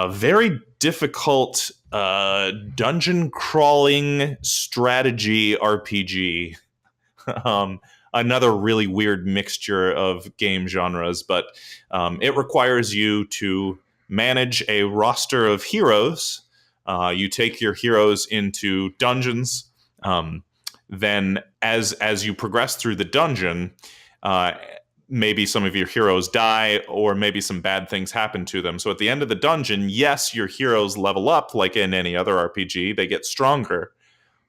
very difficult dungeon crawling strategy RPG. Another really weird mixture of game genres, but it requires you to manage a roster of heroes. You take your heroes into dungeons. Then as you progress through the dungeon, maybe some of your heroes die, or maybe some bad things happen to them. So at the end of the dungeon, yes, your heroes level up like in any other RPG. They get stronger,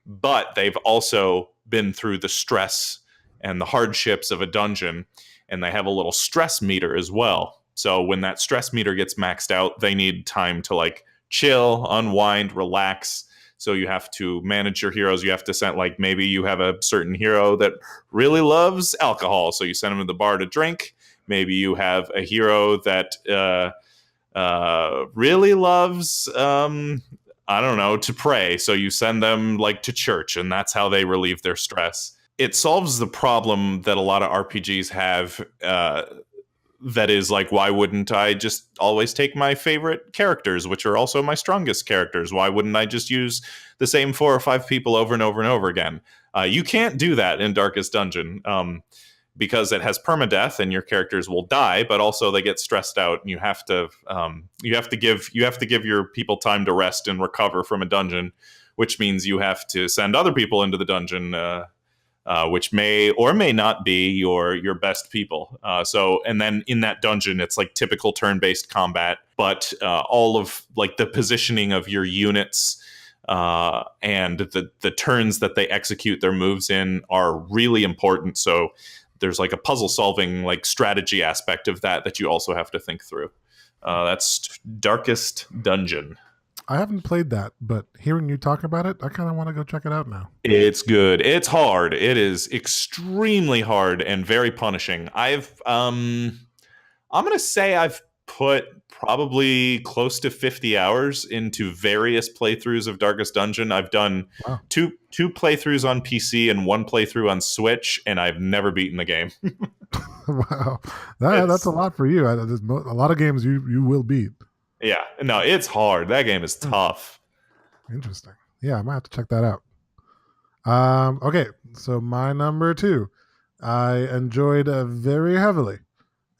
but they've also been through the stress and the hardships of a dungeon, and they have a little stress meter as well. So when that stress meter gets maxed out, they need time to like chill, unwind, relax. So you have to manage your heroes. You have to send, like, maybe you have a certain hero that really loves alcohol, so you send him to the bar to drink. Maybe you have a hero that really loves, I don't know, to pray, so you send them like to church, and that's how they relieve their stress. It solves the problem that a lot of RPGs have. That is like, why wouldn't I just always take my favorite characters, which are also my strongest characters? Why wouldn't I just use the same 4 or 5 people over and over and over again? You can't do that in Darkest Dungeon because it has permadeath and your characters will die, but also they get stressed out, and you have to give your people time to rest and recover from a dungeon, which means you have to send other people into the dungeon. Which may or may not be your best people. And then in that dungeon, it's like typical turn-based combat, but all of like the positioning of your units and the turns that they execute their moves in are really important. So there's like a puzzle-solving like strategy aspect of that you also have to think through. That's Darkest Dungeon. I haven't played that, but hearing you talk about it, I kind of want to go check it out now. It's good. It's hard. It is extremely hard and very punishing. I'm going to say I've put probably close to 50 hours into various playthroughs of Darkest Dungeon. I've done two playthroughs on PC and 1 playthrough on Switch, and I've never beaten the game. Wow. That's a lot for you. There's a lot of games you will beat. Yeah, no, it's hard. That game is tough. Interesting. Yeah, I might have to check that out. Okay, so my number 2, I enjoyed very heavily,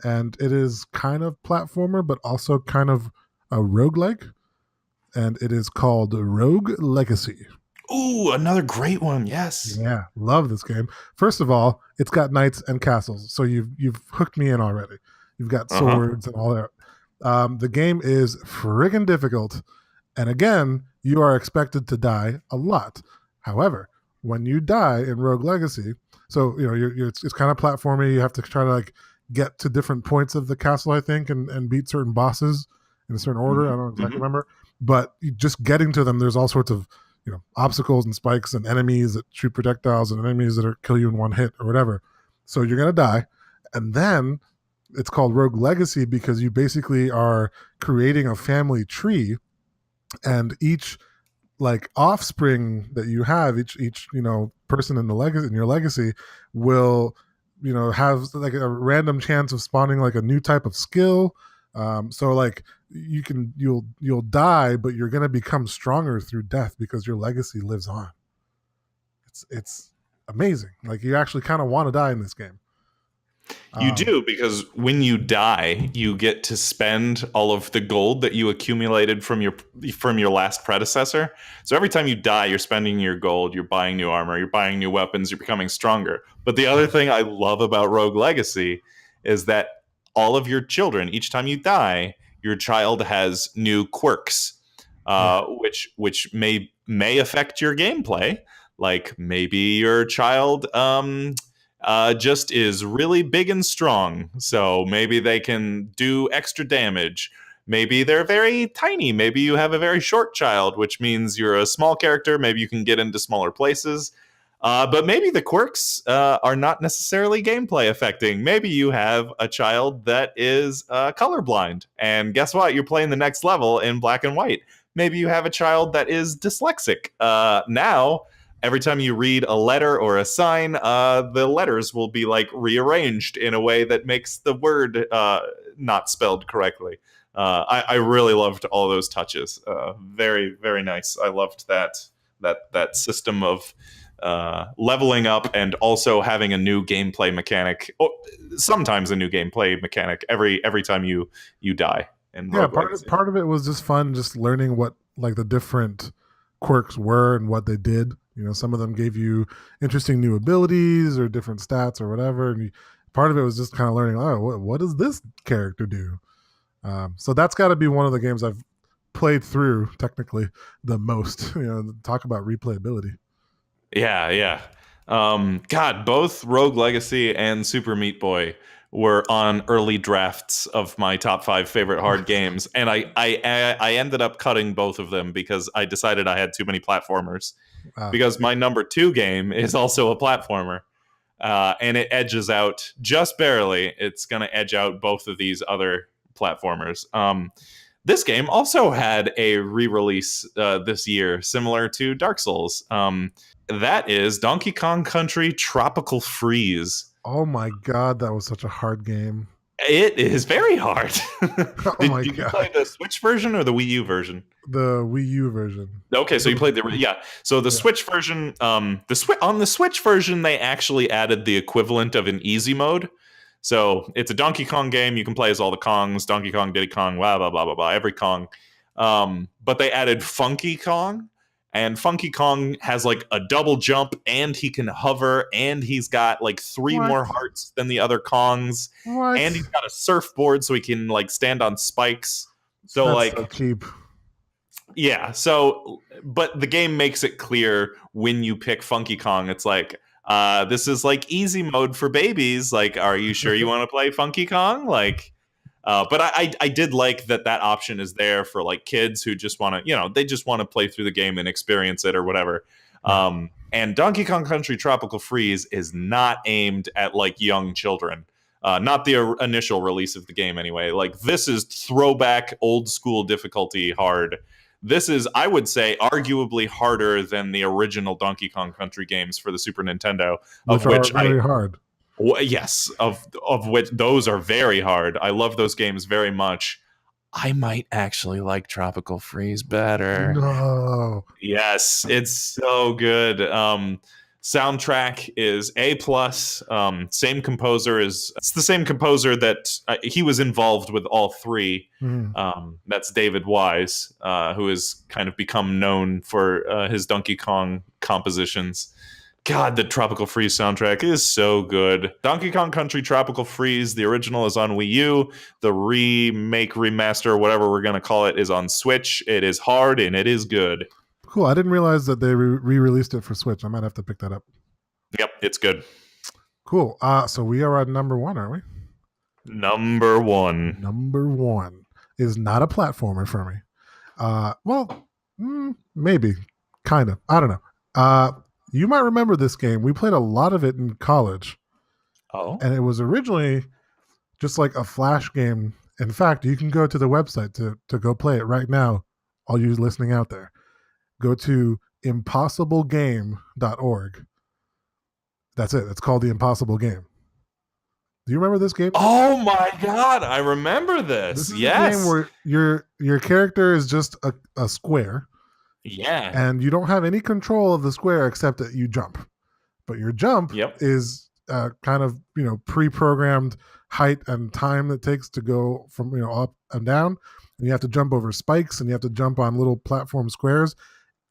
and it is kind of platformer, but also kind of a roguelike, and it is called Rogue Legacy. Ooh, another great one. Yes. Yeah, love this game. First of all, it's got knights and castles, so you've hooked me in already. You've got Uh huh. swords and all that. The game is friggin' difficult, and again, you are expected to die a lot. However, when you die in Rogue Legacy, so it's kind of platformy. You have to try to like get to different points of the castle, I think, and beat certain bosses in a certain order. I Hmm. don't exactly Hmm. remember, but just getting to them, there's all sorts of obstacles and spikes and enemies that shoot projectiles and enemies that kill you in one hit or whatever. So you're gonna die, and then it's called Rogue Legacy because you basically are creating a family tree, and each like offspring that you have, each person in the legacy in your legacy will have like a random chance of spawning like a new type of skill. So like you'll die, but you're gonna become stronger through death because your legacy lives on. It's amazing. Like you actually kind of want to die in this game. You Um, do, because when you die, you get to spend all of the gold that you accumulated from your last predecessor. So every time you die, you're spending your gold, you're buying new armor, you're buying new weapons, you're becoming stronger. But the other thing I love about Rogue Legacy is that all of your children, each time you die, your child has new quirks, yeah, which may affect your gameplay. Like maybe your child just is really big and strong. So maybe they can do extra damage. Maybe they're very tiny. Maybe you have a very short child, which means you're a small character. Maybe you can get into smaller places. But maybe the quirks are not necessarily gameplay affecting. Maybe you have a child that is colorblind. And guess what? You're playing the next level in black and white. Maybe you have a child that is dyslexic. Now, every time you read a letter or a sign, the letters will be like rearranged in a way that makes the word not spelled correctly. I really loved all those touches. Very, very nice. I loved that system of leveling up and also having a new gameplay mechanic. Oh, sometimes a new gameplay mechanic every time you die in yeah. Rogue Part of Legacy. part of it was just fun, just learning what like the different quirks were and what they did. Some of them gave you interesting new abilities or different stats or whatever. And part of it was just kind of learning, oh, what does this character do? So that's got to be one of the games I've played through technically the most. Talk about replayability. Yeah, yeah. God, both Rogue Legacy and Super Meat Boy were on early drafts of my top 5 favorite hard games, and I ended up cutting both of them because I decided I had too many platformers. Uh, Because my number 2 game is also a platformer, and it edges out just barely. It's going to edge out both of these other platformers. This game also had a re-release this year, similar to Dark Souls. That is Donkey Kong Country Tropical Freeze. oh my god, that was such a hard game. It is very hard. Oh my Did you play god, the Switch version or the Wii U version? the Wii U version. Okay, so you played the yeah. So the Yeah. Switch version, on the Switch version, they actually added the equivalent of an easy mode. So it's a Donkey Kong game. You can play as all the Kongs: Donkey Kong, Diddy Kong, blah blah blah blah blah, every Kong. But they added Funky Kong, and Funky Kong has like a double jump, and he can hover, and he's got like 3 What? more hearts than the other Kongs, and What? he's got a surfboard so he can like stand on spikes. So That's so like cheap. yeah, so but the game makes it clear when you pick Funky Kong, it's like this is like easy mode for babies. Like, are you sure you want to play Funky Kong? Like, but I did like that option is there for like kids who just want to, they just want to play through the game and experience it or whatever. Right. And Donkey Kong Country Tropical Freeze is not aimed at like young children. Not the initial release of the game anyway. Like this is throwback old school difficulty hard. This is, I would say, arguably harder than the original Donkey Kong Country games for the Super Nintendo, Which of are which very hard. yes, of which those are very hard. I love those games very much. I might actually like Tropical Freeze better. No. Yes, it's so good. Soundtrack is A plus. Same composer is it's the same composer that he was involved with all three. Mhm. That's David Wise, who has kind of become known for his Donkey Kong compositions. God, the Tropical Freeze soundtrack is so good. Donkey Kong Country Tropical Freeze, the original is on Wii U. The remake, remaster, whatever we're going to call it, is on Switch. It is hard and it is good. Cool. I didn't realize that they re-released it for Switch. I might have to pick that up. Yep, it's good. Cool. So we are at number 1, aren't we? Number 1. Number 1 is not a platformer for me. Maybe. Kind of. I don't know. You might remember this game. We played a lot of it in college. Oh. And it was originally just like a Flash game. In fact, you can go to the website to go play it right now, all you listening out there. Go to impossiblegame.org. That's it. It's called The Impossible Game. Do you remember this game? Oh my God, I remember this. This is yes. a game where your character is just a square. Yeah. And you don't have any control of the square except that you jump. But your jump is kind of, pre-programmed height and time that takes to go from, up and down. And you have to jump over spikes and you have to jump on little platform squares.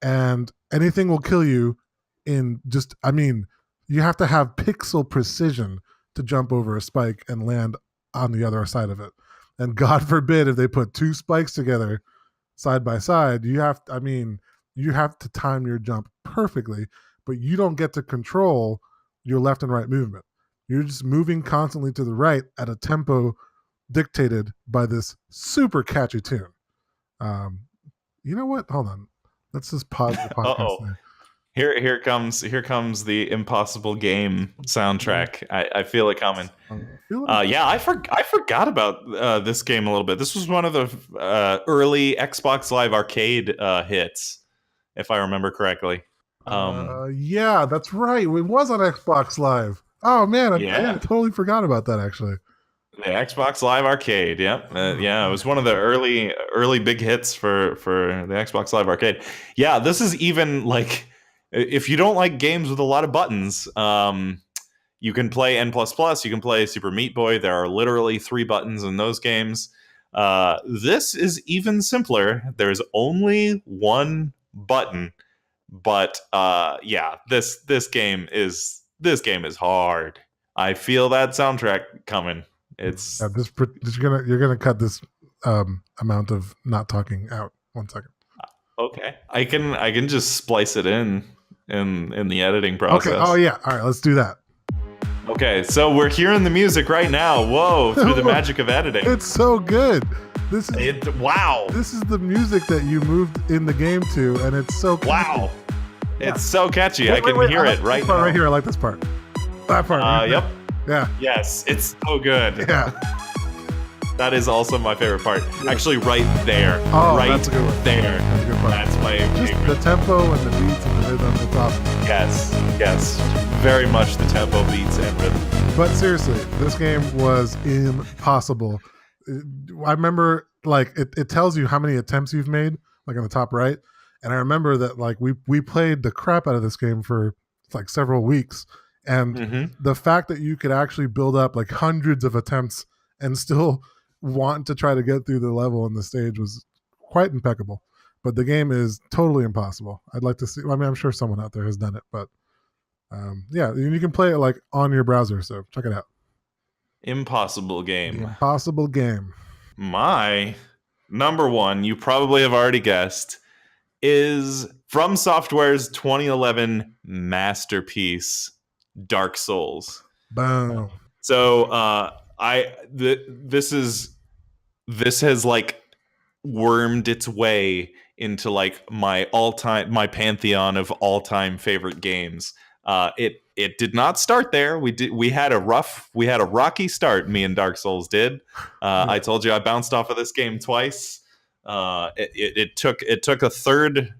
And anything will kill you in you have to have pixel precision to jump over a spike and land on the other side of it. And God forbid if they put 2 spikes together side by side, you have to time your jump perfectly, but you don't get to control your left and right movement. You're just moving constantly to the right at a tempo dictated by this super catchy tune. You know what? Hold on. Let's just pause the podcast. Here comes the Impossible Game soundtrack. I feel it coming. I forgot about this game a little bit. This was one of the early Xbox Live Arcade hits, if I remember correctly. Yeah, that's right. It was on Xbox Live. Oh man, I totally forgot about that actually. The Xbox Live Arcade, yep. It was one of the early big hits for the Xbox Live Arcade. Yeah, this is even like, if you don't like games with a lot of buttons, you can play N++, you can play Super Meat Boy. There are literally 3 buttons in those games. This is even simpler. There's only 1 button, but this game is hard. I feel that soundtrack coming. It's you're gonna cut this amount of not talking out. 1 second. Okay, I can just splice it in the editing process. Okay. Oh yeah. All right. Let's do that. Okay. So we're hearing the music right now. Whoa! Through the magic of editing. It's so good. Wow. This is the music that you moved in the game to, and it's so catchy. Wow. It's so catchy. I can hear it right now. Right here. I like this part. That part. Right yep. Yeah. Yes, it's so good. Yeah. That is also my favorite part. Actually, right there. Oh, right that's a good one. there. That's a good part. That's my favorite. The tempo and the beats and the rhythm. It's awesome. Yes. Very much the tempo, beats, and rhythm. But seriously, this game was impossible. I remember, like, it tells you how many attempts you've made, like on the top right. And I remember that, like, we played the crap out of this game for like several weeks. And the fact that you could actually build up like hundreds of attempts and still want to try to get through the level and the stage was quite impeccable. But the game is totally impossible. I'd like to see. I mean, I'm sure someone out there has done it, but you can play it like on your browser. So check it out. Impossible Game. The Impossible Game. My number 1, you probably have already guessed, is From Software's 2011 masterpiece, Dark Souls. Boom. So this has like wormed its way into like my pantheon of all-time favorite games. It did not start there. We had a rocky start. Me and Dark Souls did. I told you I bounced off of this game twice. It took a third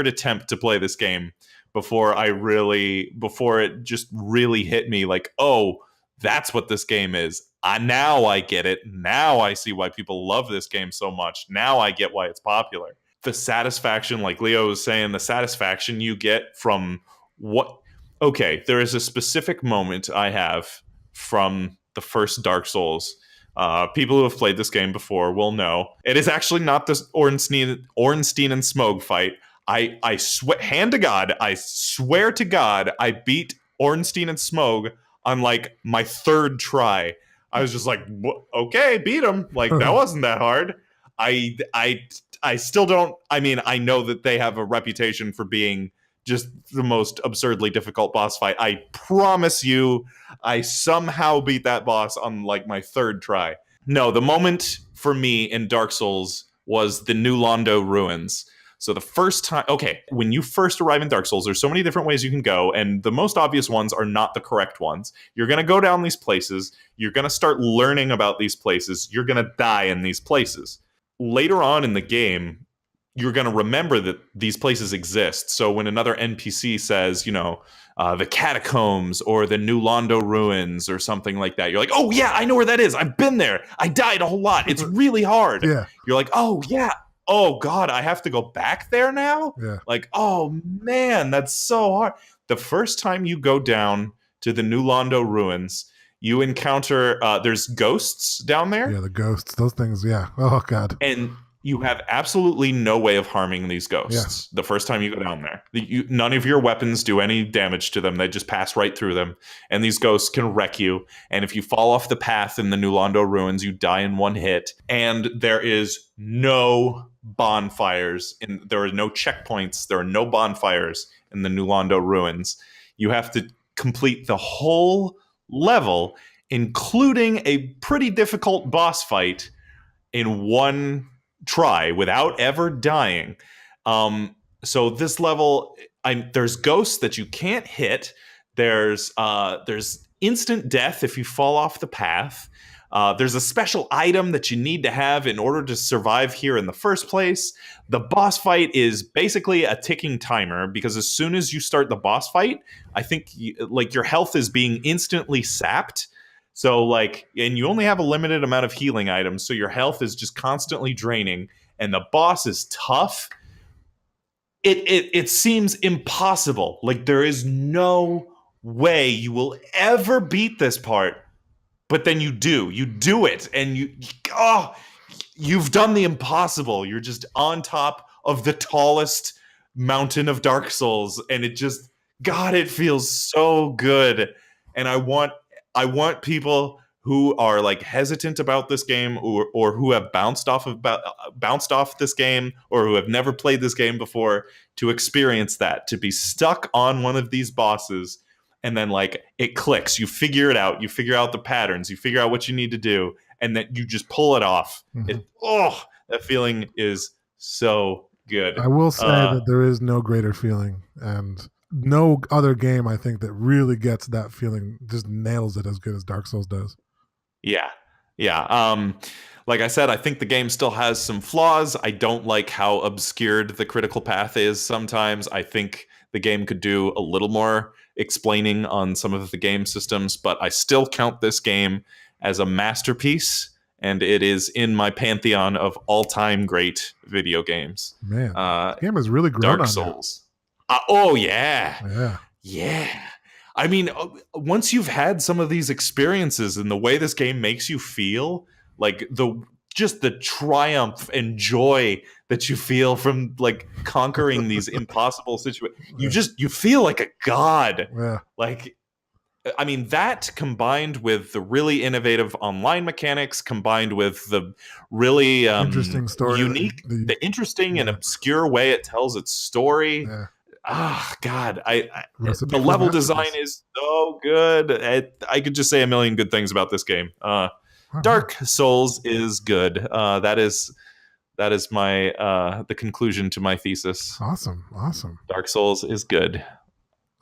attempt to play this game before it just really hit me like, oh, that's what this game is. Now I get it. Now I see why people love this game so much. Now I get why it's popular. The satisfaction, like Leo was saying, the satisfaction you get from Okay, there is a specific moment I have from the first Dark Souls. People who have played this game before will know it is actually not this Ornstein and Smough fight. I swear, hand to God, I swear to God, I beat Ornstein and Smough on like my third try. I was just like, okay, beat him. Like that wasn't that hard. I I I still don't. I mean, I know that they have a reputation for being just the most absurdly difficult boss fight. I promise you, I somehow beat that boss on like my third try. No, the moment for me in Dark Souls was the New Londo ruins. So the first time, okay, when you first arrive in Dark Souls, there's so many different ways you can go, and the most obvious ones are not the correct ones. You're going to go down these places, you're going to start learning about these places, you're going to die in these places. Later on in the game, you're going to remember that these places exist. So when another NPC says, the catacombs or the New Londo ruins or something like that, you're like, oh, yeah, I know where that is. I've been there. I died a whole lot. It's really hard. Yeah. You're like, oh, yeah. Oh, God, I have to go back there now? Yeah. Like, oh, man, that's so hard. The first time you go down to the New Londo ruins, you encounter, there's ghosts down there. Yeah, the ghosts, those things, yeah. Oh, God. And you have absolutely no way of harming these ghosts Yeah. the first time you go down there. None of your weapons do any damage to them. They just pass right through them. And these ghosts can wreck you. And if you fall off the path in the New Londo ruins, you die in one hit. And there is no bonfires. There are no checkpoints. There are no bonfires in the New Londo ruins. You have to complete the whole level, including a pretty difficult boss fight, in one try without ever dying. So this level, there's ghosts that you can't hit. There's instant death if you fall off the path. There's a special item that you need to have in order to survive here in the first place. The boss fight is basically a ticking timer, because as soon as you start the boss fight, I think your health is being instantly sapped. So and you only have a limited amount of healing items, so your health is just constantly draining, and the boss is tough. It seems impossible. Like there is no way you will ever beat this part, but then you do it, and you've done the impossible. You're just on top of the tallest mountain of Dark Souls, and it feels so good. And I want people who are like hesitant about this game, or who have bounced off this game, or who have never played this game before, to experience that, to be stuck on one of these bosses, and then it clicks. You figure it out. You figure out the patterns. You figure out what you need to do, and then you just pull it off. Mm-hmm. That feeling is so good. I will say that there is no greater feeling, and no other game, I think, that really gets that feeling, just nails it as good as Dark Souls does. Yeah. Like I said, I think the game still has some flaws. I don't like how obscured the critical path is sometimes. I think the game could do a little more explaining on some of the game systems, but I still count this game as a masterpiece, and it is in my pantheon of all-time great video games. Man, this game has really grown. Dark Souls. Oh, yeah. I mean, once you've had some of these experiences and the way this game makes you feel, like the triumph and joy that you feel from conquering these impossible situations, you feel like a god. Yeah. I mean, that combined with the really innovative online mechanics, combined with the really interesting story, unique, the interesting and obscure way it tells its story. Yeah. God, the level design is so good. I could just say a million good things about this game. Dark Souls is good. That is my the conclusion to my thesis. Awesome. Dark Souls is good.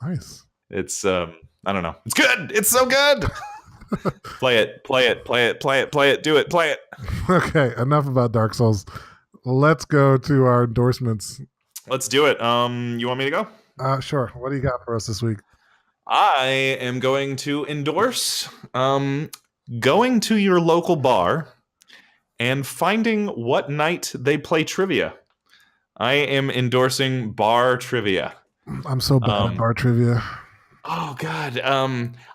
Nice. It's I don't know. It's good. It's so good. Play it. Do it. Play it. Okay, enough about Dark Souls. Let's go to our endorsements. Let's do it. You want me to go? Sure. What do you got for us this week? I am going to endorse going to your local bar and finding what night they play trivia. I am endorsing bar trivia. I'm so bad at bar trivia. Oh God.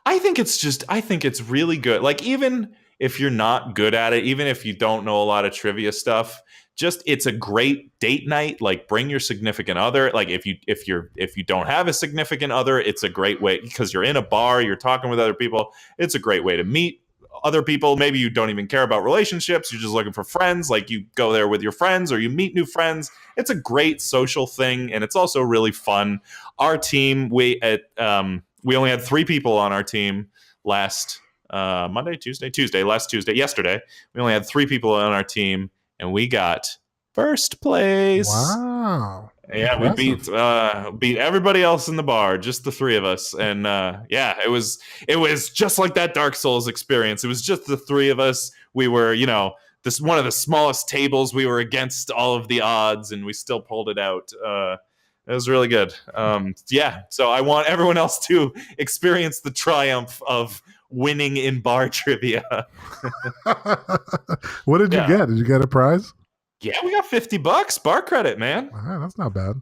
I think it's really good. Like even if you're not good at it, even if you don't know a lot of trivia stuff, just it's a great date night. Like bring your significant other. Like if you don't have a significant other, it's a great way because you're in a bar, you're talking with other people. It's a great way to meet other people. Maybe you don't even care about relationships. You're just looking for friends. Like you go there with your friends or you meet new friends. It's a great social thing and it's also really fun. Our team, we only had 3 people on our team last last Tuesday, yesterday. We only had 3 people on our team, and we got first place. Wow. Yeah, we Impressive. beat everybody else in the bar, just the 3 of us, and yeah, it was just like that Dark Souls experience. It was just the 3 of us. We were, this one of the smallest tables. We were against all of the odds, and we still pulled it out. It was really good. Yeah, so I want everyone else to experience the triumph of winning in bar trivia. What did you Yeah, get? Did you get a prize? yeah, we got $50 bar credit, man. That's not bad.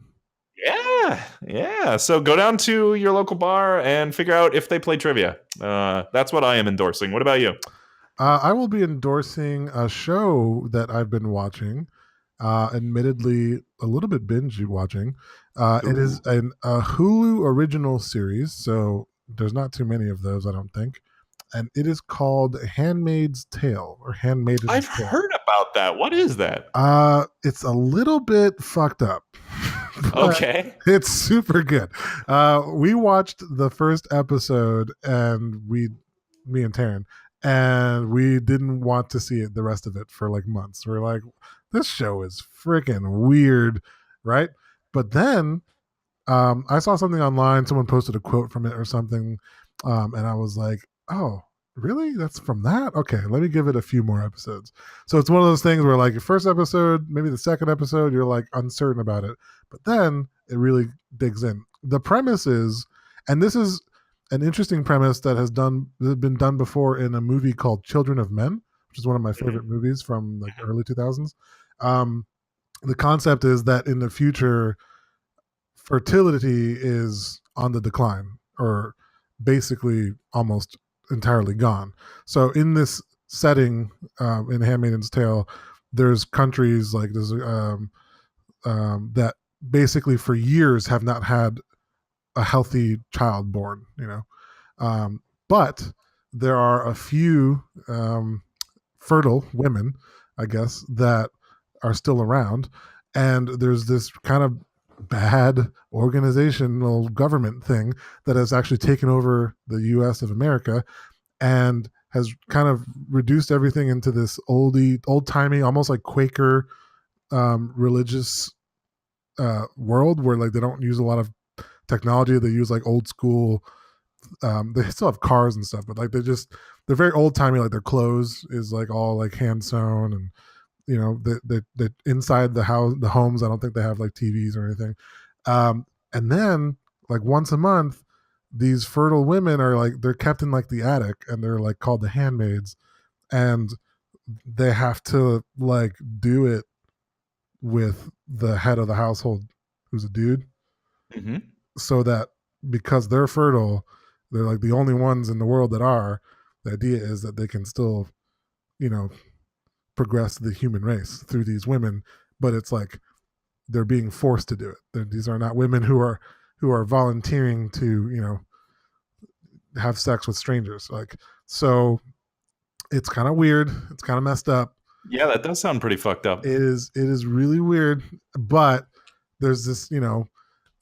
Yeah, yeah. So go down to your local bar and figure out if they play trivia. That's what I am endorsing. What about you? I will be endorsing a show that I've been watching. Admittedly, a little bit binge watching. It is Ooh. a Hulu original series, so there's not too many of those, I don't think. And it is called Handmaid's Tale or I've Handmaiden's Tale. heard about that. What is that? It's a little bit fucked up, but Okay. it's super good. We watched the first episode, and me and Taryn, and we didn't want to see it the rest of it for like months. We're like, this show is freaking weird, right? But then I saw something online. Someone posted a quote from it or something, and I was like, "Oh, really? That's from that? Okay, let me give it a few more episodes." So it's one of those things where, like, the first episode, maybe the second episode, you're like uncertain about it, but then it really digs in. The premise is, and this is an interesting premise that has been done before in a movie called Children of Men, which is one of my favorite Mhm. movies from like early 2000s. Um, the concept is that in the future fertility is on the decline or basically almost entirely gone. So in this setting, in Handmaid's Tale, there's countries like there's that basically for years have not had a healthy child born. But there are a few fertile women, I guess, that are still around, and there's this kind of bad organizational government thing that has actually taken over the U.S. of America and has kind of reduced everything into this old timey, almost like Quaker religious world where like they don't use a lot of technology. They use like old school. They still have cars and stuff, but like they're very old timey. Like their clothes is like all like hand sewn, and the inside the homes, I don't think they have like TVs or anything. And then like once a month, these fertile women are like they're kept in like the attic, and they're like called the handmaids, and they have to like do it with the head of the household, who's a dude, Mhm. so that because they're fertile, they're like the only ones in the world that are. The idea is that they can still, you know, progress the human race through these women, but it's like they're being forced to do it. These are not women who are volunteering to have sex with strangers. Like, so it's kind of weird. It's kind of messed up. Yeah, that does sound pretty fucked up. It is really weird, but there's this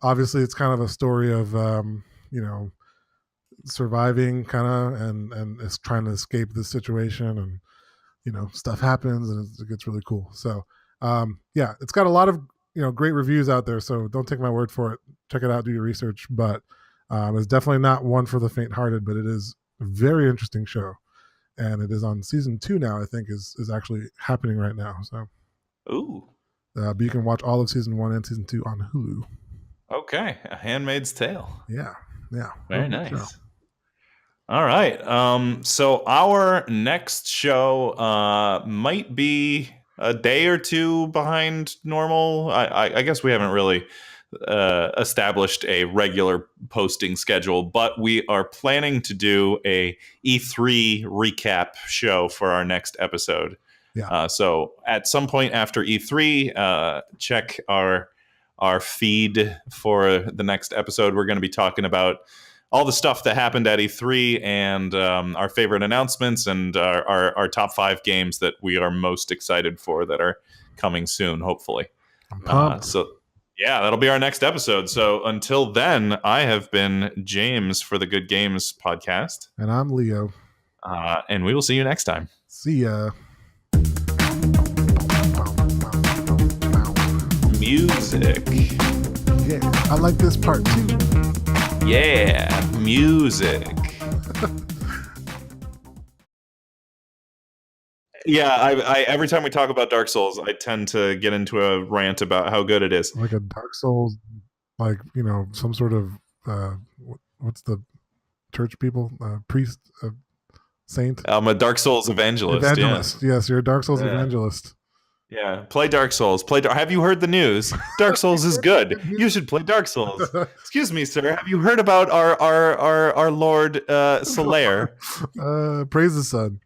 obviously it's kind of a story of you know surviving kind of and it's trying to escape this situation, and stuff happens, and it gets really cool. So yeah, it's got a lot of great reviews out there, so don't take my word for it. Check it out, do your research. But it's definitely not one for the faint-hearted, but it is a very interesting show, and it is on season 2 now. I think is actually happening right now. So Ooh. but you can watch all of season 1 and season 2 on Hulu. Okay. A Handmaid's Tale. Yeah, yeah, real Very good show. nice. All right. So our next show might be a day or two behind normal. I guess we haven't really established a regular posting schedule, but we are planning to do a E3 recap show for our next episode. Yeah. So at some point after E3, check our feed for the next episode. We're going to be talking about all the stuff that happened at E3 and our favorite announcements and our top 5 games that we are most excited for that are coming soon, hopefully. I'm pumped. So yeah, that'll be our next episode. So until then, I have been James for the Good Games podcast. And I'm Leo. And we will see you next time. See ya. Music. Yeah, I like this part too. Yeah, music. Yeah, I every time we talk about Dark Souls, I tend to get into a rant about how good it is. Like a Dark Souls, like, you know, some sort of what's the church people? Priest, saint. I'm a Dark Souls evangelist. Evangelist. Yeah. Yes, you're a Dark Souls evangelist. Yeah, play Dark Souls. Have you heard the news? Dark Souls is good. You should play Dark Souls. Excuse me, sir. Have you heard about our Lord Solaire? Praise the sun.